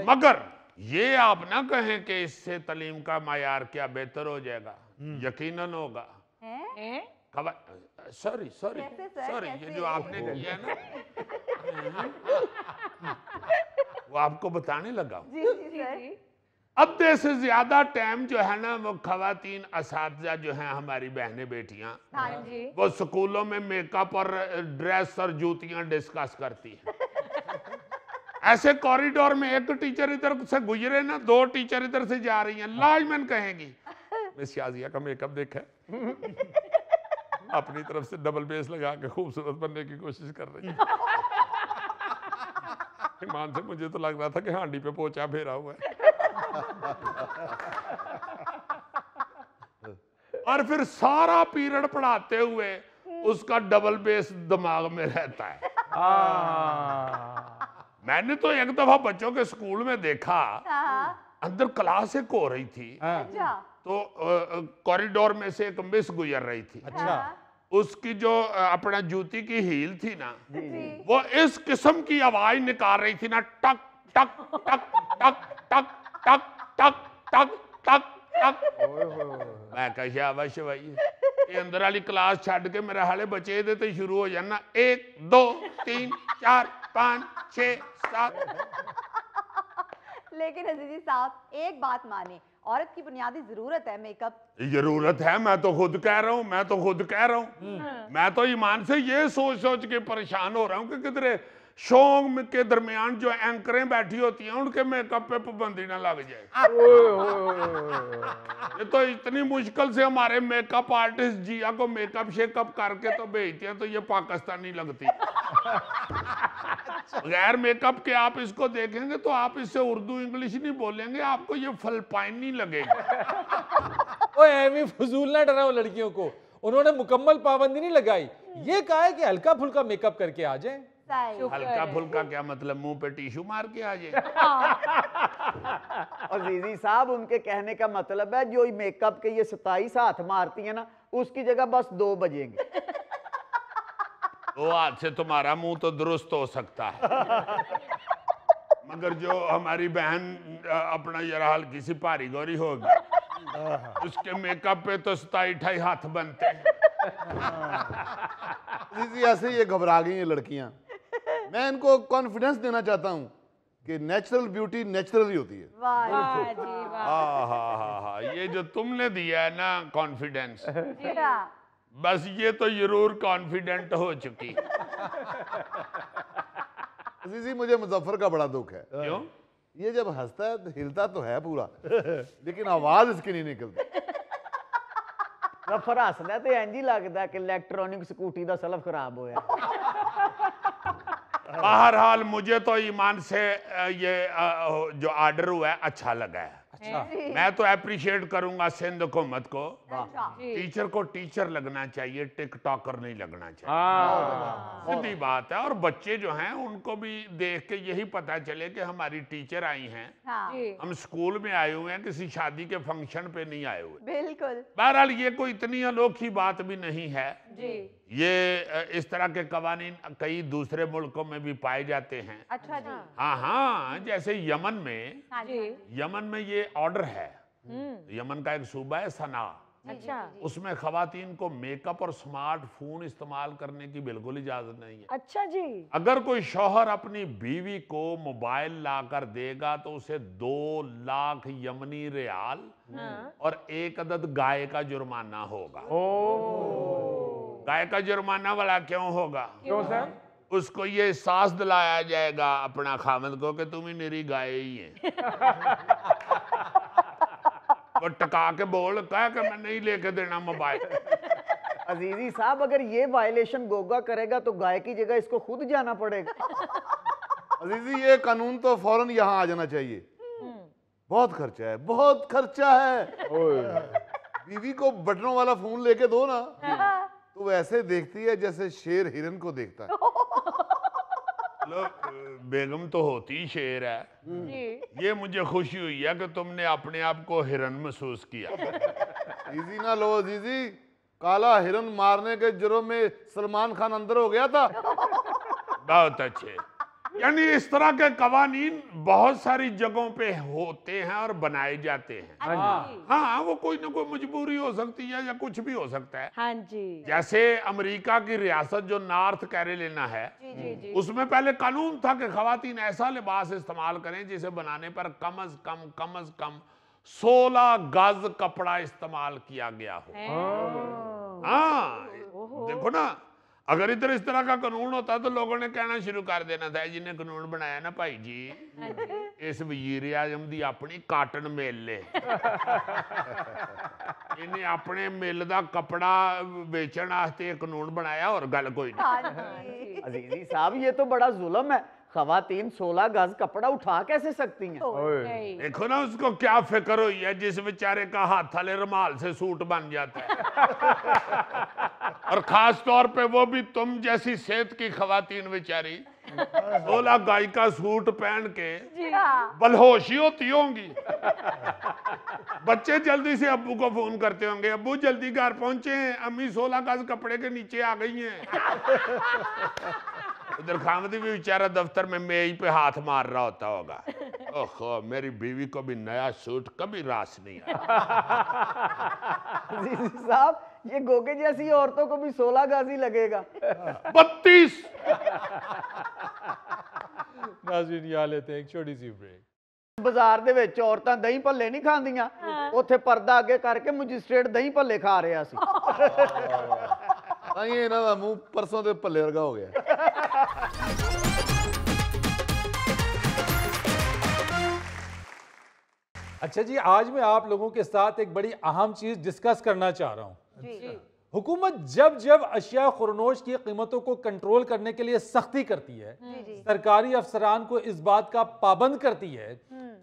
मगर ये आप ना कहें कि इससे तालीम का मायार क्या बेहतर हो जाएगा यकीनन होगा। सॉरी ये जो आपने किया ना वो आपको बताने लगा अद्धे से ज्यादा टाइम जो है ना वो खवातीन असातिज़ा जो हैं हमारी बहनें बेटियां वो स्कूलों में मेकअप और ड्रेस और जूतियां डिस्कस करती हैं। ऐसे कॉरिडोर में एक टीचर इधर से गुजरे ना दो टीचर इधर से जा रही हैं लाजमन कहेंगी मिस शाजिया का मेकअप देखा अपनी तरफ से डबल बेस लगा के खूबसूरत बनने की कोशिश कर रही है। ईमान से मुझे तो लग रहा था कि हांडी पे पोचा फेरा हुआ है। और फिर सारा पीरियड पढ़ाते हुए उसका डबल बेस दिमाग में रहता है। मैंने तो एक दफा बच्चों के स्कूल में देखा, अंदर क्लास एक हो रही थी, तो कॉरिडोर में से एक मिस गुजर रही थी। अच्छा। उसकी जो अपना जूती की हील थी ना, वो इस किस्म की आवाज निकाल रही थी ना, टक टक टक टक टक टक टक टक टक टक। मैं कहा शाबाश भाई, ये अंदर वाली क्लास छड़ के मेरे हाले बचे दे तो शुरू हो जाना 1 2 3 4 5 6 7। लेकिन अजीजी साहब एक बात माने, औरत की बुनियादी जरूरत है मेकअप। जरूरत है, मैं तो खुद कह रहा हूँ, मैं तो खुद कह रहा हूँ। मैं तो ईमान से ये सोच सोच के परेशान हो रहा हूँ कि किधरे शो के दरमियान जो एंकरें बैठी होती हैं उनके मेकअप पे पाबंदी ना लग जाए। ये तो इतनी मुश्किल से हमारे मेकअप आर्टिस्ट जिया को मेकअप शेकअप करके तो भेजते हैं, तो ये पाकिस्तानी लगती। बगैर मेकअप के आप इसको देखेंगे तो आप इससे उर्दू इंग्लिश नहीं बोलेंगे, आपको ये फलपाइनी लगेगा। ओ एमी फजूल ना डराओ लड़कियों को, उन्होंने मुकम्मल पाबंदी नहीं लगाई, ये कहा है कि हल्का फुल्का मेकअप करके आ जाए। हल्का फुल्का क्या मतलब, मुंह पे टिश्यू मार के आ जाए। अजीजी साहब उनके कहने का मतलब है जो मेकअप के ये 27 हाथ मारती है ना, उसकी जगह बस 2 बजेंगे। 2 हाथ से तुम्हारा मुंह तो दुरुस्त हो सकता है, मगर जो हमारी बहन अपना जरा हल्की सी भारी गौरी होगी, उसके मेकअप पे तो 27-28 हाथ बनते हैं। जी ऐसे ये घबरा गई हैं लड़कियां। मैं इनको कॉन्फिडेंस देना चाहता हूं कि नेचुरल ब्यूटी नेचुरल ही होती है। वाह जी वाह। हाँ, ये जो तुमने दिया है ना कॉन्फिडेंस, बस ये तो जरूर कॉन्फिडेंट हो चुकी। जी मुझे मुजफ्फर का बड़ा दुख है। क्यों? ये जब हंसता है तो हिलता तो है पूरा, लेकिन आवाज इसकी नहीं निकलती। मुजफ्फर हसदा तो इंज ही लगता कि इलेक्ट्रॉनिक स्कूटी का सलफ खराब होया। बहरहाल मुझे तो ईमान से ये जो ऑर्डर हुआ है अच्छा लगा है। अच्छा। मैं तो अप्रिशिएट करूंगा सिंध हुकूमत को। टीचर को टीचर लगना चाहिए, टिकटॉकर नहीं लगना चाहिए। सीधी बात है। और बच्चे जो हैं उनको भी देख के यही पता चले कि हमारी टीचर आई हैं, हम स्कूल में आए हुए हैं, किसी शादी के फंक्शन पे नहीं आए हुए। बिल्कुल। बहरहाल ये कोई इतनी अनोखी बात भी नहीं है जी। ये इस तरह के कवानीन कई दूसरे मुल्कों में भी पाए जाते हैं। अच्छा जी। हाँ, जैसे यमन में, हाँ जी। यमन में ये ऑर्डर है। यमन का एक सूबा है सना। अच्छा। उसमें खवातीन को मेकअप और स्मार्टफोन इस्तेमाल करने की बिल्कुल इजाजत नहीं है। अच्छा जी। अगर कोई शौहर अपनी बीवी को मोबाइल लाकर देगा तो उसे 2 लाख यमनी रियाल और 1 अदद गाय का जुर्माना होगा। गाय का जुर्माना वाला क्यों होगा? क्यों सर? उसको ये एहसास दिलाया जाएगा अपना खामद को कि तुम ही मेरी गाय ही है। वो टका के बोल कहा कि मैं नहीं लेके देना मोबाइल। अजीजी साहब अगर ये वायलेशन गोगा करेगा तो गाय की जगह इसको खुद जाना पड़ेगा। अजीजी ये कानून तो फौरन यहाँ आ जाना चाहिए। बहुत खर्चा है, बहुत खर्चा है। बीवी को बटनों वाला फोन लेके दो ना तो वैसे देखती है जैसे शेर हिरन को देखता है। बेगम तो होती शेर है। ये मुझे खुशी हुई है कि तुमने अपने आप को हिरन महसूस किया। इजी ना लो जीजी, काला हिरन मारने के जुर्म में सलमान खान अंदर हो गया था। बहुत अच्छे। यानी इस तरह के कवानीन बहुत सारी जगहों पे होते हैं और बनाए जाते हैं। हाँ, वो कोई ना कोई मजबूरी हो सकती है या कुछ भी हो सकता है। हाँ जी। जैसे अमेरिका की रियासत जो नॉर्थ कैरोलिना है, उसमें पहले कानून था कि खवातीन ऐसा लिबास इस्तेमाल करें जिसे बनाने पर कम अज कम 16 गज कपड़ा इस्तेमाल किया गया हो। हाँ, देखो ना, अगर इधर इस तरह का कानून होता तो लोगों ने कहना शुरू कर देना था जिन्हें कानून बनाया ना भाई जी, इस वजीर आजम दी अपनी काटन मिल ले। इन्हें अपने मिल दा कपड़ा बेचने वास्ते कानून बनाया और गल कोई नहीं। अजीजी साहब ये तो बड़ा जुल्म है। खवातीन 16 गज कपड़ा उठा कैसे सकती हैं? देखो ना उसको क्या फिक्र हुई है जिस बेचारे का हाथ वाले रुमाल से सूट बन जाता है। और खास तौर पे वो भी तुम जैसी सेहत की खवातीन बेचारी 16 गाय का सूट पहन के बलहोशी होती होंगी। बच्चे जल्दी से अब्बू को फोन करते होंगे, अब्बू जल्दी घर पहुंचे हैं, अम्मी 16 गज कपड़े के नीचे आ गई हैं। उधर खामदी भी बेचारा दफ्तर में मेज पे हाथ मार रहा होता होगा, ओहो मेरी बीवी को भी नया सूट कभी रास नहीं आया। साहब ये गोगे जैसी औरतों को भी 16 गज ही लगेगा। 32। नाज़रीन यहाँ लेते हैं एक छोटी सी ब्रेक। ਬਾਜ਼ਾਰ ਦੇ ਵਿੱਚ ਔਰਤਾਂ ਦਹੀਂ ਭੱਲੇ ਨਹੀਂ ਖਾਂਦੀਆਂ, ਉੱਥੇ ਪਰਦਾ ਅੱਗੇ ਕਰਕੇ ਮੈਜਿਸਟ੍ਰੇਟ ਦਹੀਂ ਭੱਲੇ ਖਾ ਰਿਹਾ ਸੀ। ਤਾਂ ਹੀ ਇਹਨਾਂ ਦਾ ਮੂੰਹ ਪਰਸੋਂ ਦੇ ਭੱਲੇ ਵਰਗਾ ਹੋ ਗਿਆ। अच्छा जी, आज मैं आप लोगों के साथ एक बड़ी अहम चीज डिस्कस करना चाह रहा हूं। हुकूमत जब जब अशिया खुरनोश की कीमतों को कंट्रोल करने के लिए सख्ती करती है, सरकारी अफसरान को इस बात का पाबंद करती है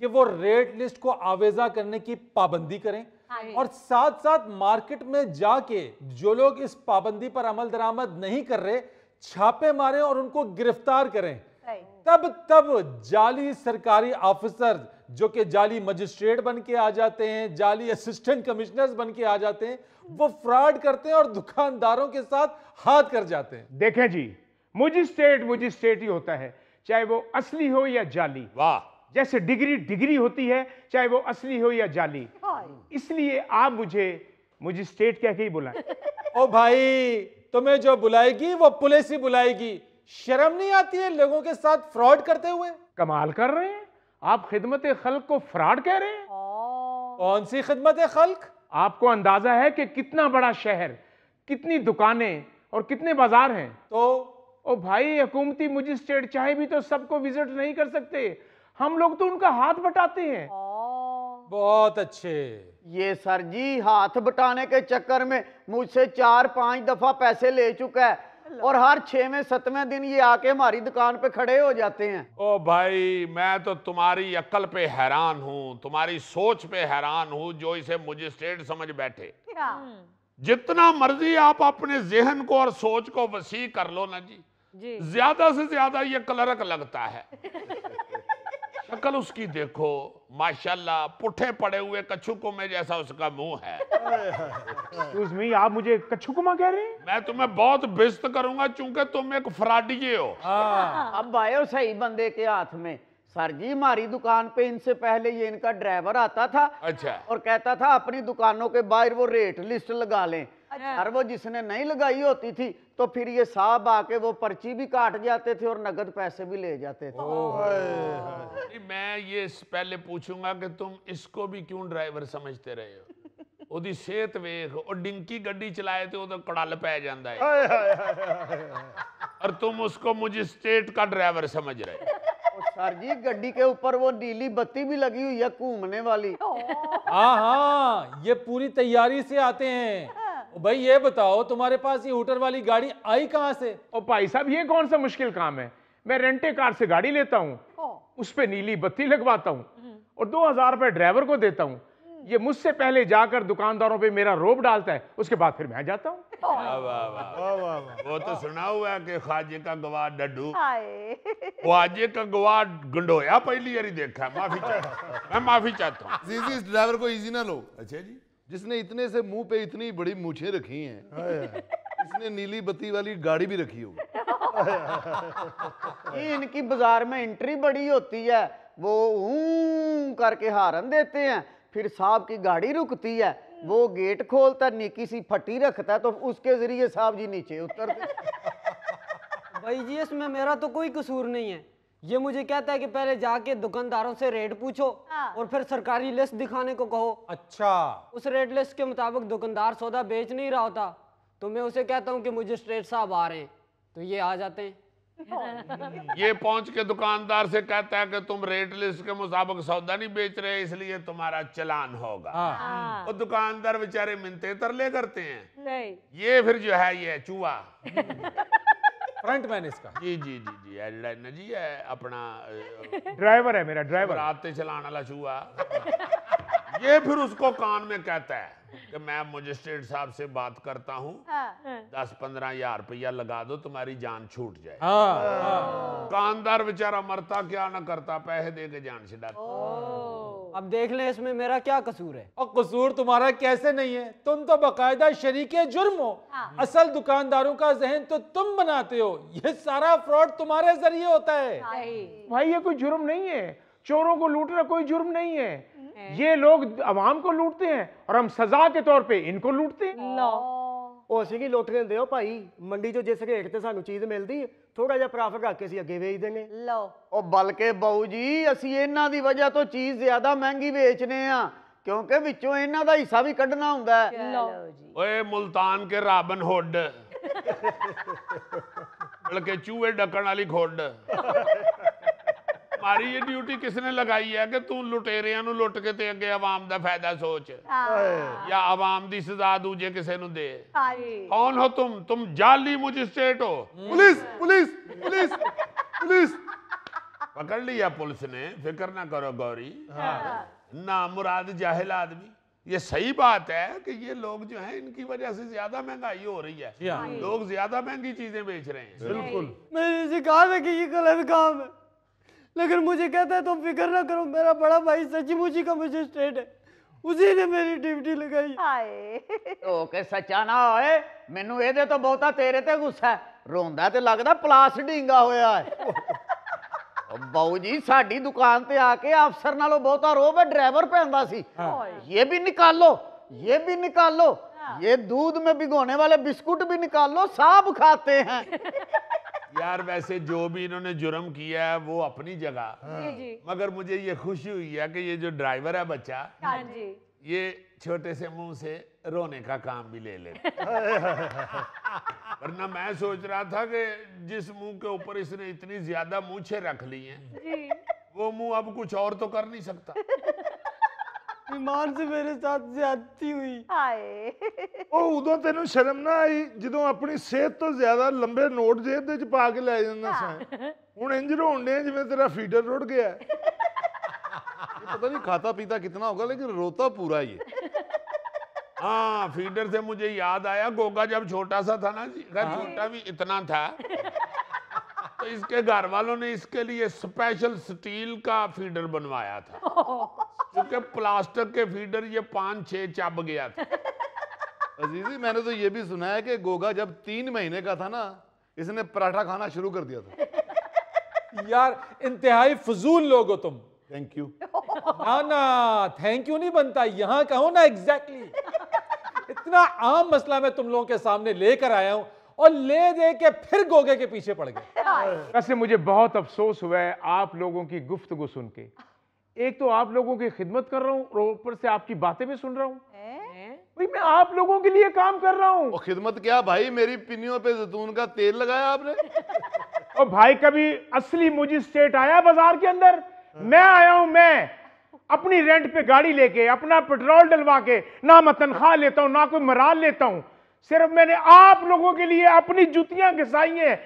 कि वो रेट लिस्ट को आवेजा करने की पाबंदी करें और साथ साथ मार्केट में जाके जो लोग इस पाबंदी पर अमल दरामद नहीं कर रहे छापे मारें और उनको गिरफ्तार करें। तब जाली सरकारी ऑफिसर जो कि जाली मजिस्ट्रेट बन के आ जाते हैं, जाली असिस्टेंट कमिश्नर्स बन के आ जाते हैं, वो फ्रॉड करते हैं और दुकानदारों के साथ हाथ कर जाते हैं। देखें जी, मुजिस्ट्रेट ही होता है, चाहे वो असली हो या जाली। वाह। जैसे डिग्री होती है, चाहे वो असली हो या जाली। इसलिए आप मुझे मुजिस्ट्रेट कह के ही बुलाएं। ओ भाई, तुम्हें जो बुलाएगी वो पुलिस ही बुलाएगी। शर्म नहीं आती है लोगों के साथ फ्रॉड करते हुए? कमाल कर रहे हैं आप, खिदमत खल्क को फ्रॉड कह रहे हैं? कौन सी खिदमत खल्क? आपको अंदाजा है कि कितना बड़ा शहर, कितनी दुकानें और कितने बाजार हैं? तो ओ भाई, हुकूमती मजिस्ट्रेट चाहे भी तो सबको विजिट नहीं कर सकते, हम लोग तो उनका हाथ बटाते हैं। बहुत अच्छे। ये सर जी हाथ बटाने के चक्कर में मुझसे 4-5 दफा पैसे ले चुका है और हर 6वें 7वें दिन ये आके हमारी दुकान पे खड़े हो जाते हैं। ओ भाई, मैं तो तुम्हारी अक्ल पे हैरान हूं, तुम्हारी सोच पे हैरान हूं जो इसे मजिस्ट्रेट समझ बैठे। जितना मर्जी आप अपने जहन को और सोच को वसी कर लो ना जी, ज्यादा से ज्यादा ये क्लर्क लगता है। शक्ल उसकी देखो, माशाल्लाह, पुट्ठे पड़े हुए कच्छुकों में जैसा उसका मुंह है। आप मुझे कच्छुकुमा कह रहे हैं? मैं तुम्हें बहुत बेइज्जत करूंगा चूंकि तुम एक फ्रॉडी हो। अब आए हो सही बंदे के हाथ में। सर जी, हमारी दुकान पे इनसे पहले ये इनका ड्राइवर आता था। अच्छा। और कहता था अपनी दुकानों के बाहर वो रेट लिस्ट लगा लें। और वो जिसने नहीं लगाई होती थी तो फिर ये साहब आके वो पर्ची भी काट जाते थे और नगद पैसे भी ले जाते थे। मैं ये पहले पूछूंगा कि तुम इसको भी क्यों ड्राइवर समझते रहे हो? ਉਹਦੀ सेहत वेख, ਉਹ डिंकी गड्डी चलाए तो ਉਹਦਾ कड़ल पै जाता है और तुम उसको मजिस्ट्रेट का ड्राइवर समझ रहे। सर जी, गड्डी के ऊपर वो नीली बत्ती भी लगी हुई है घूमने वाली। हाँ, ये पूरी तैयारी से आते हैं। भाई ये बताओ, तुम्हारे पास ये हूटर वाली गाड़ी आई कहाँ से? ओ भाई साहब, ये कौन सा मुश्किल काम है? मैं रेंटे कार से गाड़ी लेता हूँ, उस पे नीली बत्ती लगवाता हूँ और 2000 रुपए ड्राइवर को देता हूँ। ये मुझसे पहले जाकर दुकानदारों पे मेरा रोब डालता है, उसके बाद फिर मैं जाता हूँ। वो तो सुना हुआ है कि ख्वाजे का गवाह डड्डू, ख्वाजे का गवाह गंडोया पहली बार देखा। माफी चाहता, मैं माफी चाहता हूँ। इस ड्राइवर को इजी ना लो। अच्छा जी, जिसने इतने से मुंह पे इतनी बड़ी मूछें रखी हैं, इसने नीली बत्ती वाली गाड़ी भी रखी होगी। ये इनकी बाजार में एंट्री बड़ी होती है, वो करके हारन देते हैं, फिर साहब की गाड़ी रुकती है, वो गेट खोलता, निकी सी फटी रखता है तो उसके जरिए साहब जी नीचे उतरते। भाई जी, इसमें मेरा तो कोई कसूर नहीं है। ये मुझे कहता है कि पहले जाके दुकानदारों से रेट पूछो और फिर सरकारी लिस्ट दिखाने को कहो। अच्छा। उस रेट लिस्ट के मुताबिक दुकानदार सौदा बेच नहीं रहा होता तो मैं उसे कहता हूँ कि मजिस्ट्रेट साहब आ रहे हैं, तो ये आ जाते हैं। ये पहुंच के दुकानदार से कहता है कि तुम रेट लिस्ट के मुताबिक सौदा नहीं बेच रहे, इसलिए तुम्हारा चलान होगा। वो दुकानदार बेचारे मिन्नते तरले करते हैं। नहीं। ये फिर जो है ये चूहा फ्रंटमैन इसका। जी जी जी जी, है जी, है अपना ड्राइवर है मेरा ड्राइवर। आते चलाने वाला चूहा। ये फिर उसको कान में कहता है कि मैं मजिस्ट्रेट साहब से बात करता हूँ, 10-15 हजार रुपया लगा दो, तुम्हारी जान छूट जाए। दुकानदार बेचारा मरता क्या ना करता, पैसे दे के जान छुड़ाता। अब देख लें इसमें मेरा क्या कसूर है। और कसूर तुम्हारा कैसे नहीं है, तुम तो बाकायदा शरीके जुर्म हो। असल दुकानदारों का जहन तो तुम बनाते हो, ये सारा फ्रॉड तुम्हारे जरिए होता है। भाई ये कोई जुर्म नहीं है, चोरों को लूटना कोई जुर्म नहीं है। ये लोग आवाम को लूटते हैं और हम सजा के तौर पे इनको लूटते हैं। ਉਹ ਅਸੀਂ ਕੀ ਲੁੱਟ ਲੈਂਦੇ ਹੋ ਭਾਈ, ਮੰਡੀ 'ਚੋਂ ਜਿਸ ਰੇਟ ਤੇ ਸਾਨੂੰ ਚੀਜ਼ ਮਿਲਦੀ ਥੋੜਾ ਜਿਹਾ ਪ੍ਰਾਫਿਟ ਰੱਖ ਕੇ ਅਸੀਂ ਅੱਗੇ ਵੇਚ ਦਿੰਦੇ। ਲਓ ਉਹ ਬਲਕਿ ਬਾਊ ਜੀ ਅਸੀਂ ਇਹਨਾਂ ਦੀ ਵਜ੍ਹਾ ਤੋਂ ਚੀਜ਼ ਜ਼ਿਆਦਾ ਮਹਿੰਗੀ ਵੇਚਨੇ ਆ, ਕਿਉਂਕਿ ਵਿੱਚੋਂ ਇਹਨਾਂ ਦਾ ਹਿੱਸਾ ਵੀ ਕੱਢਣਾ ਹੁੰਦਾ ਹੈ। ਲਓ ਜੀ ओए मुल्तान के राबन हुड, बल्कि चूहे ढकन वाली खुड। हमारी ये ड्यूटी किसने लगाई है कि तू लुटेरियां नू लुट के ते अगे आवाम दा फायदा सोच, या आवाम दी सजा दूजे किसे नू दे। कौन हो तुम जाली मजिस्ट्रेट हो। पुलिस पुलिस पुलिस पुलिस पकड़ लिया पुलिस ने, फिक्र ना करो गौरी। ना मुराद जाहिल आदमी। ये सही बात है कि ये लोग जो हैं इनकी वजह से ज्यादा महंगाई हो रही है, लोग ज्यादा महंगी चीजें बेच रहे हैं। बिल्कुल मैंने इसे कहा था कि ये गलत काम है, लेकिन मुझे कहता है तुम फिक्र ना करो, मेरा बड़ा भाई सचमुची का मजिस्ट्रेट है, उसी ने मेरी ड्यूटी लगाई। ਹੋ ਕੇ ਸੱਚਾ ਨਾ ਹੋਏ, ਮੈਨੂੰ ਇਹਦੇ ਤੋਂ ਬਹੁਤਾ ਤੇਰੇ ਤੇ ਗੁੱਸਾ ਹੈ। ਰੋਂਦਾ ਤੇ ਲੱਗਦਾ ਪਲਾਸ ਢੀਂਗਾ ਹੋਇਆ ਹੈ। ਉਹ ਬਾਊ ਜੀ ਸਾਡੀ ਦੁਕਾਨ ਤੇ ਆ ਕੇ ਅਫਸਰ ਨਾਲੋਂ ਬਹੁਤਾ ਰੋਬ ड्राइवर पहनता सी। ये भी निकालो, ये भी निकालो, ये दूध में भिगोने वाले बिस्कुट भी निकालो, सब खाते हैं। यार वैसे जो भी इन्होंने जुर्म किया है वो अपनी जगह, मगर मुझे ये खुशी हुई है कि ये जो ड्राइवर है बच्चा, ये छोटे से मुंह से रोने का काम भी ले लेता। वरना मैं सोच रहा था कि जिस मुंह के ऊपर इसने इतनी ज्यादा मूछें रख ली हैं, वो मुंह अब कुछ और तो कर नहीं सकता। ईमान से मेरे साथ ज्यादती हुई। ਉਹ ਉਦੋਂ ਤੈਨੂੰ ਸ਼ਰਮ ਨਾ ਆਈ ਜਦੋਂ ਆਪਣੀ ਸਿਹਤ ਤੋਂ ਜ਼ਿਆਦਾ ਲੰਬੇ ਨੋਟ ਜੇਬ ਦੇ ਵਿੱਚ ਪਾ ਕੇ ਲੈ ਜਾਂਦਾ ਸਾਂ। ਹੁਣ ਇੰਜ ਰੋਣ ਡਿਆ ਜਿਵੇਂ ਤੇਰਾ ਫੀਡਰ ਰੁੜ ਗਿਆ। पता नहीं खाता पीता कितना होगा लेकिन रोता पूरा ही है। हाँ, फीडर से मुझे याद आया, गोगा जब छोटा सा था ना जी, छोटा भी इतना था, तो इसके घर वालों ने इसके लिए स्पेशल स्टील का फीडर बनवाया था, क्योंकि प्लास्टिक के फीडर ये 5-6 चब गया था। अजीजी मैंने तो ये भी सुना है कि गोगा जब 3 महीने का था ना, इसने पराठा खाना शुरू कर दिया था। यार इंतहाई फजूल लोग हो तुम। Thank you. ना ना थैंक यू नहीं बनता, यहाँ कहो ना एग्जैक्टली। इतना आम मसला मैं तुम लोगों के सामने लेकर आया हूं और ले दे के फिर गोगे के पीछे पड़ गए। वैसे मुझे बहुत अफसोस हुआ है आप लोगों की गुफ्तगू सुन के। एक तो आप लोगों की खिदमत कर रहा हूँ और ऊपर से आपकी बातें भी सुन रहा हूँ। भाई मैं आप लोगों के लिए काम कर रहा हूँ। खिदमत क्या भाई, मेरी पिन्नियों पे जैतून का तेल लगाया आपने। और भाई कभी असली मजिस्ट्रेट आया बाजार के अंदर? मैं आया हूं, मैं अपनी रेंट पे गाड़ी लेके, अपना पेट्रोल डलवा के, ना मैं तनख्वाह लेता हूं ना कोई मराल लेता हूं, सिर्फ मैंने आप लोगों के लिए अपनी जूतियां घिसाई हैं।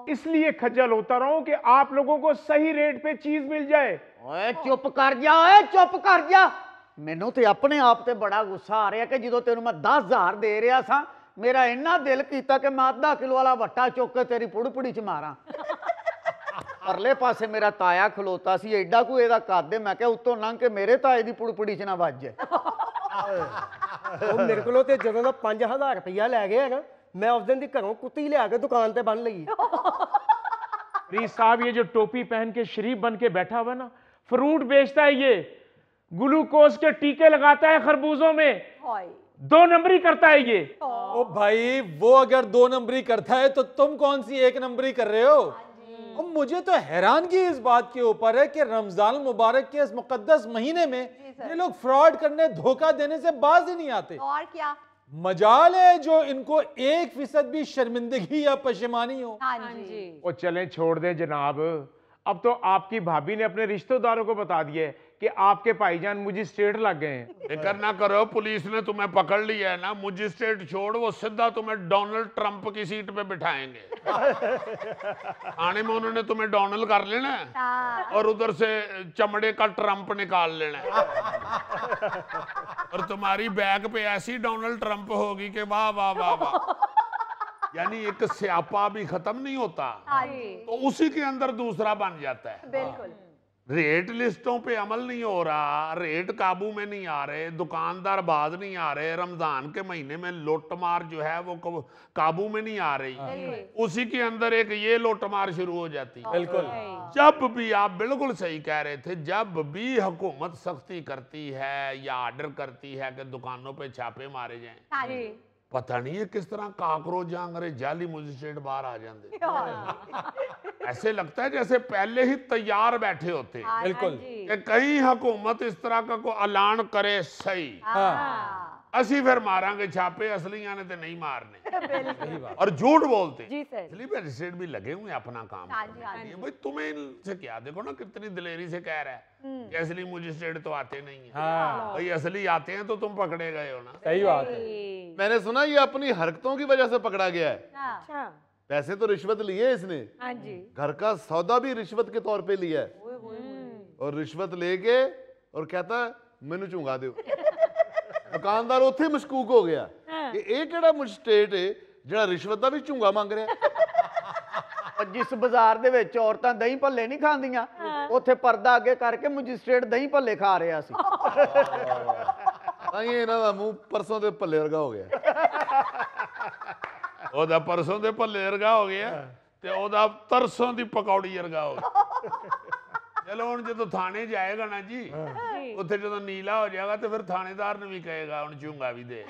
इसलिए खज्जल होता रहा हूं कि आप लोगों को सही रेट पे चीज मिल जाए। ओए चुप कर जा, ओए चुप कर जा। ਮੈਨੂੰ ਤੇ ਆਪਣੇ ਆਪ ਤੇ ਬੜਾ ਗੁੱਸਾ ਆ ਰਿਹਾ ਕਿ ਜਦੋਂ ਤੈਨੂੰ ਮੈਂ 10000 ਦੇ ਰਿਹਾ ਸਾਂ, ਮੇਰਾ ਇੰਨਾ ਦਿਲ ਕੀਤਾ ਕਿ ਮੈਂ ਅੱਧਾ ਕਿਲੋ ਵਾਲਾ ਵੱਟਾ ਚੁੱਕ ਕੇ ਤੇਰੀ ਪੁੜਪੁੜੀ ਚ ਮਾਰਾਂ। ਪਰਲੇ ਪਾਸੇ ਮੇਰਾ ਤਾਇਆ ਖਲੋਤਾ ਸੀ, ਐਡਾ ਕੋਈ ਇਹਦਾ ਕੱਦ, ਮੈਂ ਕਿਹਾ ਉੱਤੋਂ ਲੰਘ ਕੇ ਮੇਰੇ ਤਾਏ ਦੀ ਪੁੜਪੁੜੀ ਚ ਨਾ ਵੱਜ ਜਾਏ। ਉਹ ਮੇਰੇ ਕੋਲੋਂ ਤੇ ਜਦੋਂ ਦਾ 5000 ਰੁਪਇਆ ਲੈ ਗਿਆ ਨਾ, ਮੈਂ ਉਸ ਦਿਨ ਦੀ ਘਰੋਂ ਕੁੱਤੀ ਲਿਆ ਕੇ ਦੁਕਾਨ ਤੇ ਬੰਨ ਲਈ। रीस साहब ये जो टोपी पहन के शरीफ बन के बैठा हुआ ना, फ्रूट बेचता है, ये ग्लूकोज के टीके लगाता है खरबूजों में, 2 नंबरी करता है ये। ओ भाई वो अगर 2 नंबरी करता है तो तुम कौन सी 1 नंबरी कर रहे हो? और मुझे तो हैरानगी इस बात के ऊपर है कि रमजान मुबारक के इस मुकद्दस महीने में ये लोग फ्रॉड करने, धोखा देने से बाज ही नहीं आते। और क्या मजाल है जो इनको 1% भी शर्मिंदगी या पशेमानी हो। हाँ जी। वो चलें छोड़ दें जनाब, अब तो आपकी भाभी ने अपने रिश्तेदारों को बता दिया है कि आपके भाईजान मजिस्ट्रेट लग गए हैं। फिक्र ना करो, पुलिस ने तुम्हें पकड़ लिया है ना, मजिस्ट्रेट छोड़, वो सीधा तुम्हें डोनाल्ड ट्रंप की सीट पे बिठाएंगे। आने में उन्होंने तुम्हें डोनाल्ड कर लेना है और उधर से चमड़े का ट्रंप निकाल लेना है और तुम्हारी बैग पे ऐसी डोनाल्ड ट्रंप होगी कि वाह वाह वाह वाह, यानी एक स्यापा भी खत्म नहीं होता तो उसी के अंदर दूसरा बन जाता है। बिल्कुल। रेट लिस्टों पे अमल नहीं हो रहा, रेट काबू में नहीं आ रहे, दुकानदार बाज नहीं आ रहे, रमजान के महीने में लूटमार जो है वो काबू में नहीं आ रही, उसी के अंदर एक ये लूटमार शुरू हो जाती है। बिल्कुल। जब भी, आप बिल्कुल सही कह रहे थे, जब भी हुकूमत सख्ती करती है या ऑर्डर करती है कि दुकानों पे छापे मारे जाएं, पता नहीं है किस तरह काकरोच जांगरे जाली मजिस्ट्रेट बाहर आ जाते। ऐसे लगता है जैसे पहले ही तैयार बैठे होते। बिल्कुल। कि कहीं हुकूमत इस तरह का कोई ऐलान करे सही, असी फिर मारांगे छापे, असलियां ने तो नहीं मारने और झूठ बोलते। इसलिए मजिस्ट्रेट भी लगे हुए अपना काम करने। भाई तुम्हें इनसे क्या, देखो ना कितनी दिलेरी से कह रहा है कि असली मजिस्ट्रेट तो आते नहीं है। भाई असली आते हैं तो तुम पकड़े गए हो ना। सही बात है। मैंने सुना ये अपनी हरकतों की वजह से पकड़ा गया है। पैसे तो रिश्वत लिए इसने, घर का सौदा भी रिश्वत के तौर पे लिया है और रिश्वत लेके और कहता है मैनू चूंगा दो। दुकानदार उत्थे मशकूक हो गया कि ਇਹ ਕਿਹੜਾ ਮਜਿਸਟ੍ਰੇਟ ਹੈ ਜਿਹੜਾ ਰਿਸ਼ਵਤ ਦਾ ਵੀ ਝੁੰਗਾ ਮੰਗ ਰਿਹਾ। जिस बाजार ਦੇ ਵਿੱਚ ਔਰਤਾਂ ਦਹੀਂ ਭੱਲੇ ਨਹੀਂ ਖਾਂਦੀਆਂ, ਉੱਥੇ ਪਰਦਾ ਅੱਗੇ ਕਰਕੇ ਮਜਿਸਟ੍ਰੇਟ ਦਹੀਂ ਭੱਲੇ ਖਾ ਰਿਹਾ ਸੀ। ਤਾਂ ਹੀ ਇਹਨਾਂ ਦਾ ਮੂੰਹ ਪਰਸੋਂ ਦੇ ਭੱਲੇ ਵਰਗਾ ਹੋ ਗਿਆ। ਉਹਦਾ ਪਰਸੋਂ ਦੇ ਭੱਲੇ ਵਰਗਾ ਹੋ ਗਿਆ ਤੇ ਉਹਦਾ ਤਰਸੋਂ ਦੀ ਪਕੌੜੀ ਵਰਗਾ ਹੋ ਗਿਆ। चलो ਹੁਣ ਜਦੋਂ ਥਾਣੇ ਜਾਏਗਾ ਨਾ ਜੀ, ਉੱਥੇ ਜਦੋਂ ਨੀਲਾ ਹੋ ਜਾਏਗਾ ਤੇ ਫਿਰ ਥਾਣੇਦਾਰ ਨੂੰ ਵੀ ਕਹੇਗਾ ਹੁਣ ਝੂੰਗਾ ਵੀ ਦੇ।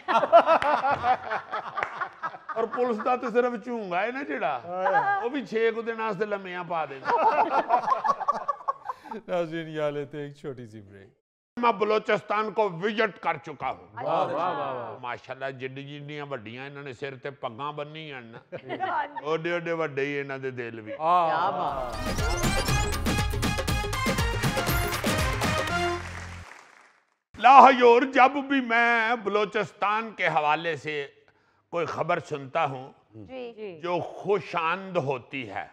ਔਰ ਪੁਲਿਸ ਦਾ ਤੇ ਸਿਰਫ ਝੂੰਗਾ ਹੈ ਨਾ ਜਿਹੜਾ, ਉਹ ਵੀ 6 ਕੁ ਦਿਨ ਵਾਸਤੇ ਲੰਮਿਆਂ ਪਾ ਦੇਗਾ। नाज़रीन, यहाँ लेते हैं एक छोटी सी ब्रेक। मैं बलोचिस्तान को विजिट कर चुका हूँ। माशाल्लाह जिड्डी जिड्डियां वड्डियां इन्होंने सिर ते पग्गां बन्नियां ना, ओडे ओडे वड्डे ही इन्हां दे दिल भी। लाहौर, जब भी मैं बलोचिस्तान के हवाले से कोई खबर सुनता हूँ जो खुश आइंद होती है,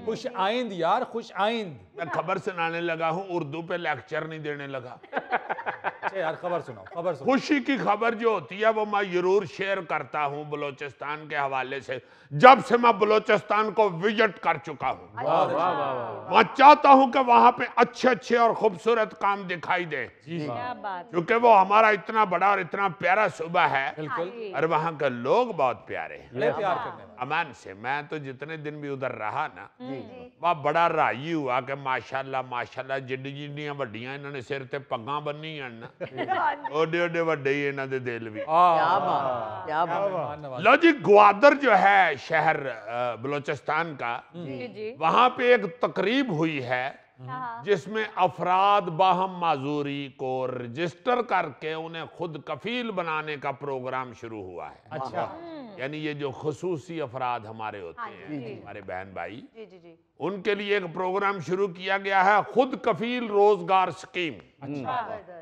खुश आइंद यार, खुश आइंद। मैं खबर सुनाने लगा हूँ, उर्दू पे लेक्चर नहीं देने लगा। अच्छा यार, खबर सुनाओ, खबर सुनाओ। खुशी की खबर जो होती है वो मैं जरूर शेयर करता हूँ बलोचिस्तान के हवाले से, जब से मैं बलोचिस्तान को विजिट कर चुका हूँ। मैं चाहता हूँ कि वहाँ पे अच्छे अच्छे और खूबसूरत काम दिखाई दे, क्योंकि वो हमारा इतना बड़ा और इतना प्यारा सूबा है और वहाँ के लोग बहुत प्यारे हैं। अमान से मैं तो जितने दिन भी उधर रहा ना, वह बड़ा राजी हुआ कि माशाल्लाह माशाल्लाह जिड्डी जिड्डियां वड्डियां इन्होंने सिर ते पग्गां बन्नियां ना, ओडे ओडे वड्डे ही इन्हां दे दिल भी। लो जी, ग्वादर जो है शहर बलोचिस्तान का, वहां पे एक तकरीब हुई है जिसमें अफराद बाहम माजूरी को रजिस्टर करके उन्हें खुद कफील बनाने का प्रोग्राम शुरू हुआ है। अच्छा। यानी ये जो खुसूसी अफराद हमारे होते हैं, हमारे बहन भाई, उनके लिए एक प्रोग्राम शुरू किया गया है, खुद कफील रोजगार स्कीम।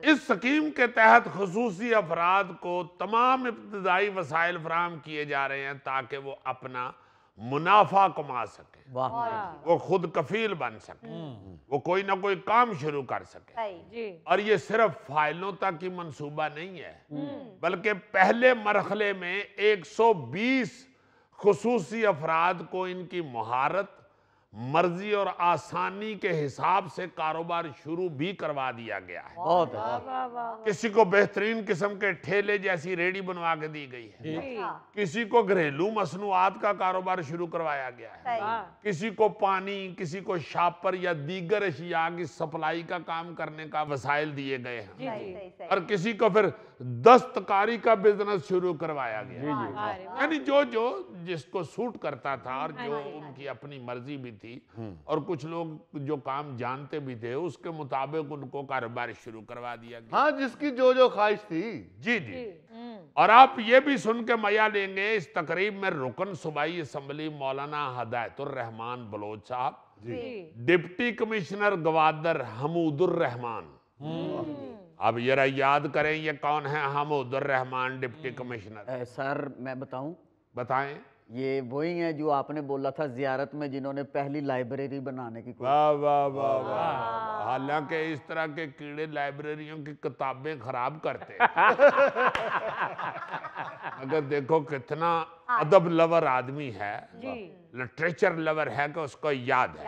इस स्कीम के तहत खुसूसी अफराद को तमाम इब्तदाई वसाइल फराहम किए जा रहे हैं ताकि वो अपना मुनाफा कमा सके, वो खुद कफील बन सके, वो कोई ना कोई काम शुरू कर सके। और ये सिर्फ फाइलों तक की मंसूबा नहीं है, बल्कि पहले मरहले में 120 खुसूसी अफराद को इनकी महारत, मर्जी और आसानी के हिसाब से कारोबार शुरू भी करवा दिया गया है। किसी को बेहतरीन किस्म के ठेले जैसी रेडी बनवा के दी गई है, किसी को घरेलू मसनूआत का कारोबार शुरू करवाया गया है, किसी को पानी, किसी को शापर या दीगर अशिया की सप्लाई का काम करने का वसाइल दिए गए हैं, और किसी को फिर दस्तकारी का बिजनेस शुरू करवाया गया। यानी जो जो जिसको सूट करता था और जो उनकी अपनी मर्जी भी थी, और कुछ लोग जो काम जानते भी थे उसके मुताबिक उनको कारोबार शुरू करवा दिया गया। हाँ, जिसकी जो जो ख्वाहिश थी। जी जी। और आप ये भी सुन के मजा लेंगे, इस तकरीब में रुकन सूबाई असम्बली मौलाना हदायतुर रहमान बलोच साहब, डिप्टी कमिश्नर ग्वादर हमूदुर रहमान, अब जरा याद करें ये कौन है? हमउद्दुर रहमान, डिप्टी कमिश्नर। सर मैं बताऊं, बताएं। ये वही है जो आपने बोला था जियारत में जिन्होंने पहली लाइब्रेरी बनाने की कोशिश। वाह वाह वाह वाह। हालांकि इस तरह के कीड़े लाइब्रेरियों की किताबें खराब करते हैं। अगर देखो कितना अदब लवर आदमी है, लिटरेचर लवर है कि उसको याद है।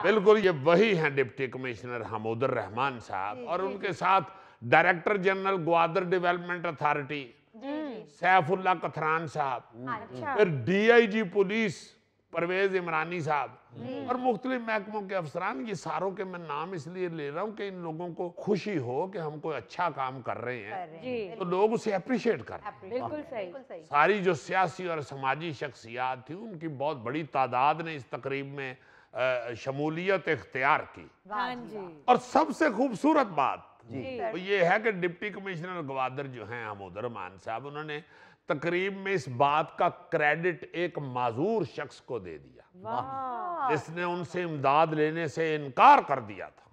बिल्कुल ये वही हैं डिप्टी कमिश्नर हमउद्दुर रहमान साहब, और उनके साथ director general Gwadar development authority Saifullah Kathran साहब, फिर DIG पुलिस परवेज इमरानी साहब, और मुख्तलिफ महकमों के अफसरान। ये सारों के मैं नाम इसलिए ले रहा हूँ कि इन लोगों को खुशी हो कि हम कोई अच्छा काम कर रहे हैं, तो लोग उसे अप्रिशिएट करें। बिल्कुल सही। सारी जो सियासी और समाजी शख्सियात थी उनकी बहुत बड़ी तादाद ने इस तकरीब में शमूलियत इख्तियार की। और सबसे खूबसूरत बात तो ये है कि डिप्टी कमिश्नर ग्वादर जो हैं हमउद्दुर रहमान साहब, उन्होंने तकरीब में इस बात का क्रेडिट एक माजूर शख्स को दे दिया जिसने उनसे इमदाद लेने से इनकार कर दिया था।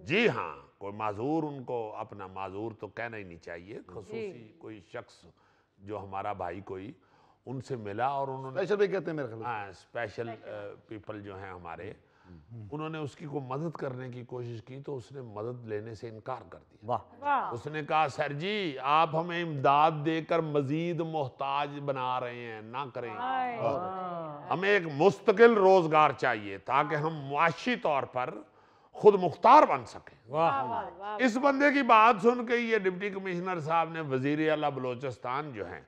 जी हाँ, कोई माजूर, उनको अपना माजूर तो कहना ही नहीं चाहिए, खुसूसी कोई शख्स जो हमारा भाई कोई उनसे मिला और उन्होंने स्पेशल भी कहते हैं मेरे ख्याल। हाँ, स्पेशल पीपल जो हैं हमारे, उन्होंने उसकी को मदद करने की कोशिश की तो उसने मदद लेने से इनकार कर दिया। वाह। उसने कहा सर जी आप हमें इमदाद देकर मजीद मोहताज बना रहे हैं, ना करें। हमें एक मुस्तकिल रोजगार चाहिए ताकि हम मुआशी तौर पर खुद मुख्तार बन सकें। इस बंदे की बात सुन के ये डिप्टी कमिश्नर साहब ने वजीर आला बलोचिस्तान जो हैं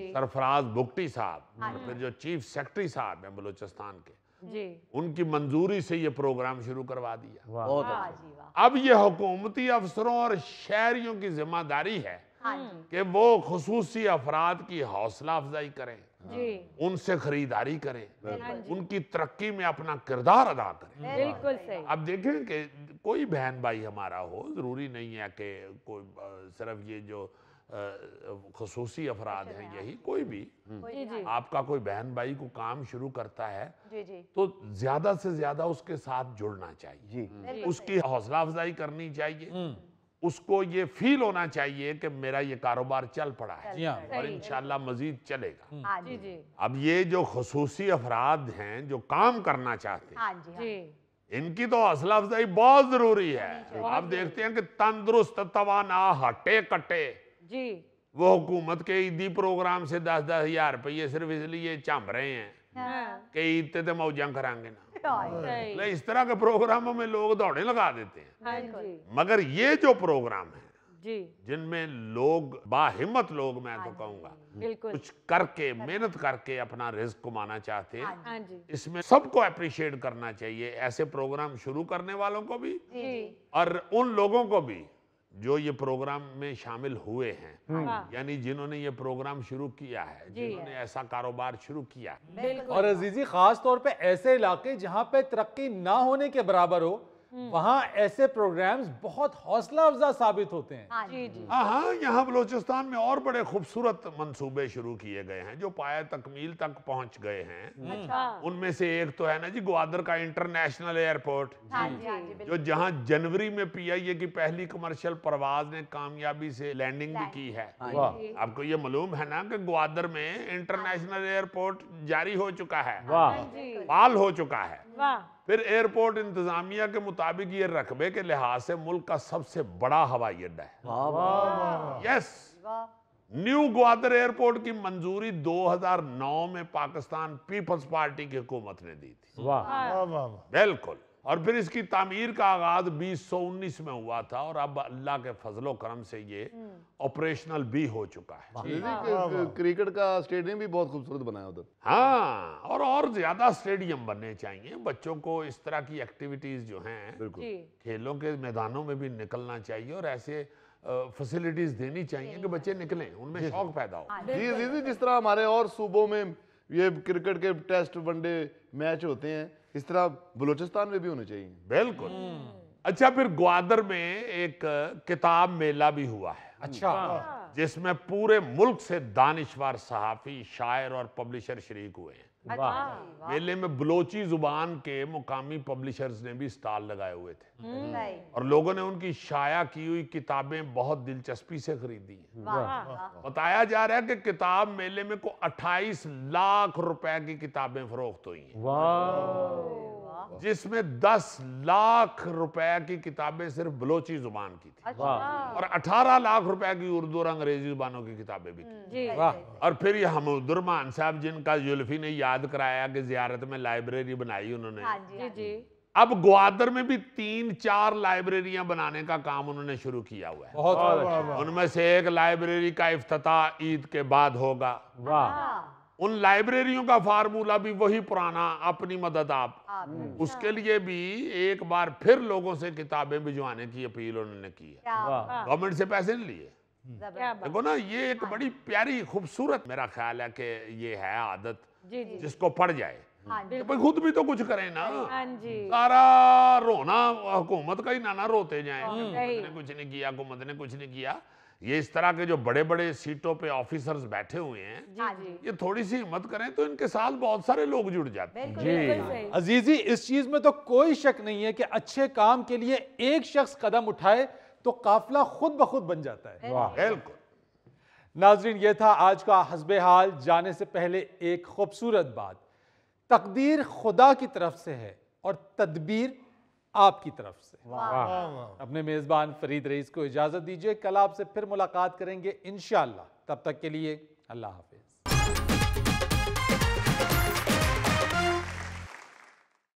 सरफराज बुगटी साहब, और फिर जो चीफ सेक्रेटरी साहब हैं बलोचिस्तान के, उनकी मंजूरी से ये प्रोग्राम शुरू करवा दिया। अब ये हुकूमती अफसरों और शहरियों की जिम्मेदारी है कि वो खुसूसी अफराद की हौसला अफजाई करें, उनसे खरीदारी करें, उनकी तरक्की में अपना किरदार अदा करें। बिल्कुल सही। अब देखें कि कोई बहन भाई हमारा हो, जरूरी नहीं है कि कोई सिर्फ ये जो खुसूसी अफराद हैं, यही कोई भी आपका कोई बहन भाई को काम शुरू करता है तो ज्यादा से ज्यादा उसके साथ जुड़ना चाहिए, उसकी हौसला अफजाई करनी चाहिए, उसको ये फील होना चाहिए कि मेरा ये कारोबार चल पड़ा है और इंशाल्लाह मजीद चलेगा। अब ये जो खुसूसी अफराद हैं जो काम करना चाहते हैं, इनकी तो हौसला अफजाई बहुत जरूरी है। आप देखते हैं कि तंदुरुस्त तवाना हटे कटे वो हुकूमत के ईदी प्रोग्राम से 10-10 हज़ार रुपये सिर्फ इसलिए चम रहे हैं कि ईद ते मौजा करांगे ना। इस तरह के प्रोग्रामों में लोग दौड़े लगा देते हैं। मगर ये जो प्रोग्राम है जिनमें लोग बाहिम्मत लोग, मैं तो कहूँगा कुछ करके मेहनत करके अपना रिस्क कमाना चाहते हैं, इसमें सबको अप्रिशिएट करना चाहिए, ऐसे प्रोग्राम शुरू करने वालों को भी और उन लोगों को भी जो ये प्रोग्राम में शामिल हुए हैं, यानी जिन्होंने ये प्रोग्राम शुरू किया है, जिन्होंने ऐसा कारोबार शुरू किया है। और अजीजी खास तौर पे ऐसे इलाके जहां पे तरक्की ना होने के बराबर हो, वहां ऐसे प्रोग्राम्स बहुत हौसला अफजा साबित होते हैं। हाँ, यहाँ बलोचिस्तान में और बड़े खूबसूरत मंसूबे शुरू किए गए हैं जो पाया तकमील तक पहुंच गए हैं। उनमें से एक तो है ना जी ग्वादर का इंटरनेशनल एयरपोर्ट, जो जहाँ जनवरी में PIA की पहली कमर्शियल परवाज ने कामयाबी से लैंडिंग भी की है। आपको ये मालूम है ना कि ग्वादर में इंटरनेशनल एयरपोर्ट जारी हो चुका है, फाल हो चुका है। फिर एयरपोर्ट इंतजामिया के मुताबिक ये रकबे के लिहाज से मुल्क का सबसे बड़ा हवाई अड्डा है। यस, न्यू ग्वादर एयरपोर्ट की मंजूरी 2009 में पाकिस्तान पीपल्स पार्टी की हुकूमत ने दी थी। बिल्कुल। और फिर इसकी तामीर का आगाज 2019 में हुआ था और अब अल्लाह के फजलो करम से ये ऑपरेशनल भी हो चुका है। क्रिकेट का स्टेडियम भी बहुत खूबसूरत बनाया उधर। हाँ, और ज्यादा स्टेडियम बनने चाहिए। बच्चों को इस तरह की एक्टिविटीज जो हैं, खेलों के मैदानों में भी निकलना चाहिए और ऐसे फैसिलिटीज देनी चाहिए कि बच्चे निकलें, उनमें शौक पैदा हो। जी, जिस तरह हमारे और सूबों में ये क्रिकेट के टेस्ट वनडे मैच होते हैं, इस तरह बलूचिस्तान में भी होने चाहिए। बिल्कुल। अच्छा, फिर ग्वादर में एक किताब मेला भी हुआ है। अच्छा। जिसमें पूरे मुल्क से दानिशवर सहाफ़ी, शायर और पब्लिशर शरीक हुए हैं। मेले में बलोची जुबान के मुकामी पब्लिशर्स ने भी स्टॉल लगाए हुए थे और लोगों ने उनकी शाया की हुई किताबें बहुत दिलचस्पी से खरीदी हैं। बताया जा रहा है कि किताब मेले में को 28 लाख रुपए की किताबें फरोख्त हुई हैं, जिसमें 10 लाख रुपए की किताबें सिर्फ बलोची जुबान की थी और 18 लाख रुपए की उर्दू और अंग्रेजी जुबानों की किताबें भी थी। और फिर ये हमदुरमान साहब, जिनका जुल्फी ने याद कराया कि जियारत में लाइब्रेरी बनाई उन्होंने, अब ग्वादर में भी 3-4 लाइब्रेरियां बनाने का काम उन्होंने शुरू किया हुआ है। उनमें से एक लाइब्रेरी का इफ्तिताह ईद के बाद होगा। उन लाइब्रेरियों का फार्मूला भी वही पुराना, अपनी मदद आप। उसके लिए भी एक बार फिर लोगों से किताबें भिजवाने की अपील उन्होंने की है। गवर्नमेंट से पैसे नहीं लिए। देखो ना, ये एक बड़ी प्यारी खूबसूरत, मेरा ख्याल है कि ये है आदत जिसको पड़ जाए तो खुद भी तो कुछ करें ना। सारा रोना हुकूमत का ही ना रोते जाएं, हुकूमत ने कुछ नहीं किया, हुकूमत ने कुछ नहीं किया। ये इस तरह के जो बड़े बड़े सीटों पे ऑफिसर्स बैठे हुए हैं, ये थोड़ी सी हिम्मत करें तो इनके साथ बहुत सारे लोग जुड़ जाते हैं। जी अजीजी, इस चीज में तो कोई शक नहीं है कि अच्छे काम के लिए एक शख्स कदम उठाए तो काफिला खुद ब खुद बन जाता है। बिल्कुल। नाजरीन, ये था आज का हस्बे हाल। जाने से पहले एक खूबसूरत बात, तकदीर खुदा की तरफ से है और तदबीर आपकी तरफ से। अपने मेजबान फरीद रईस को इजाजत दीजिए। कल आपसे फिर मुलाकात करेंगे इंशाअल्लाह। तब तक के लिए अल्लाह हाफिज।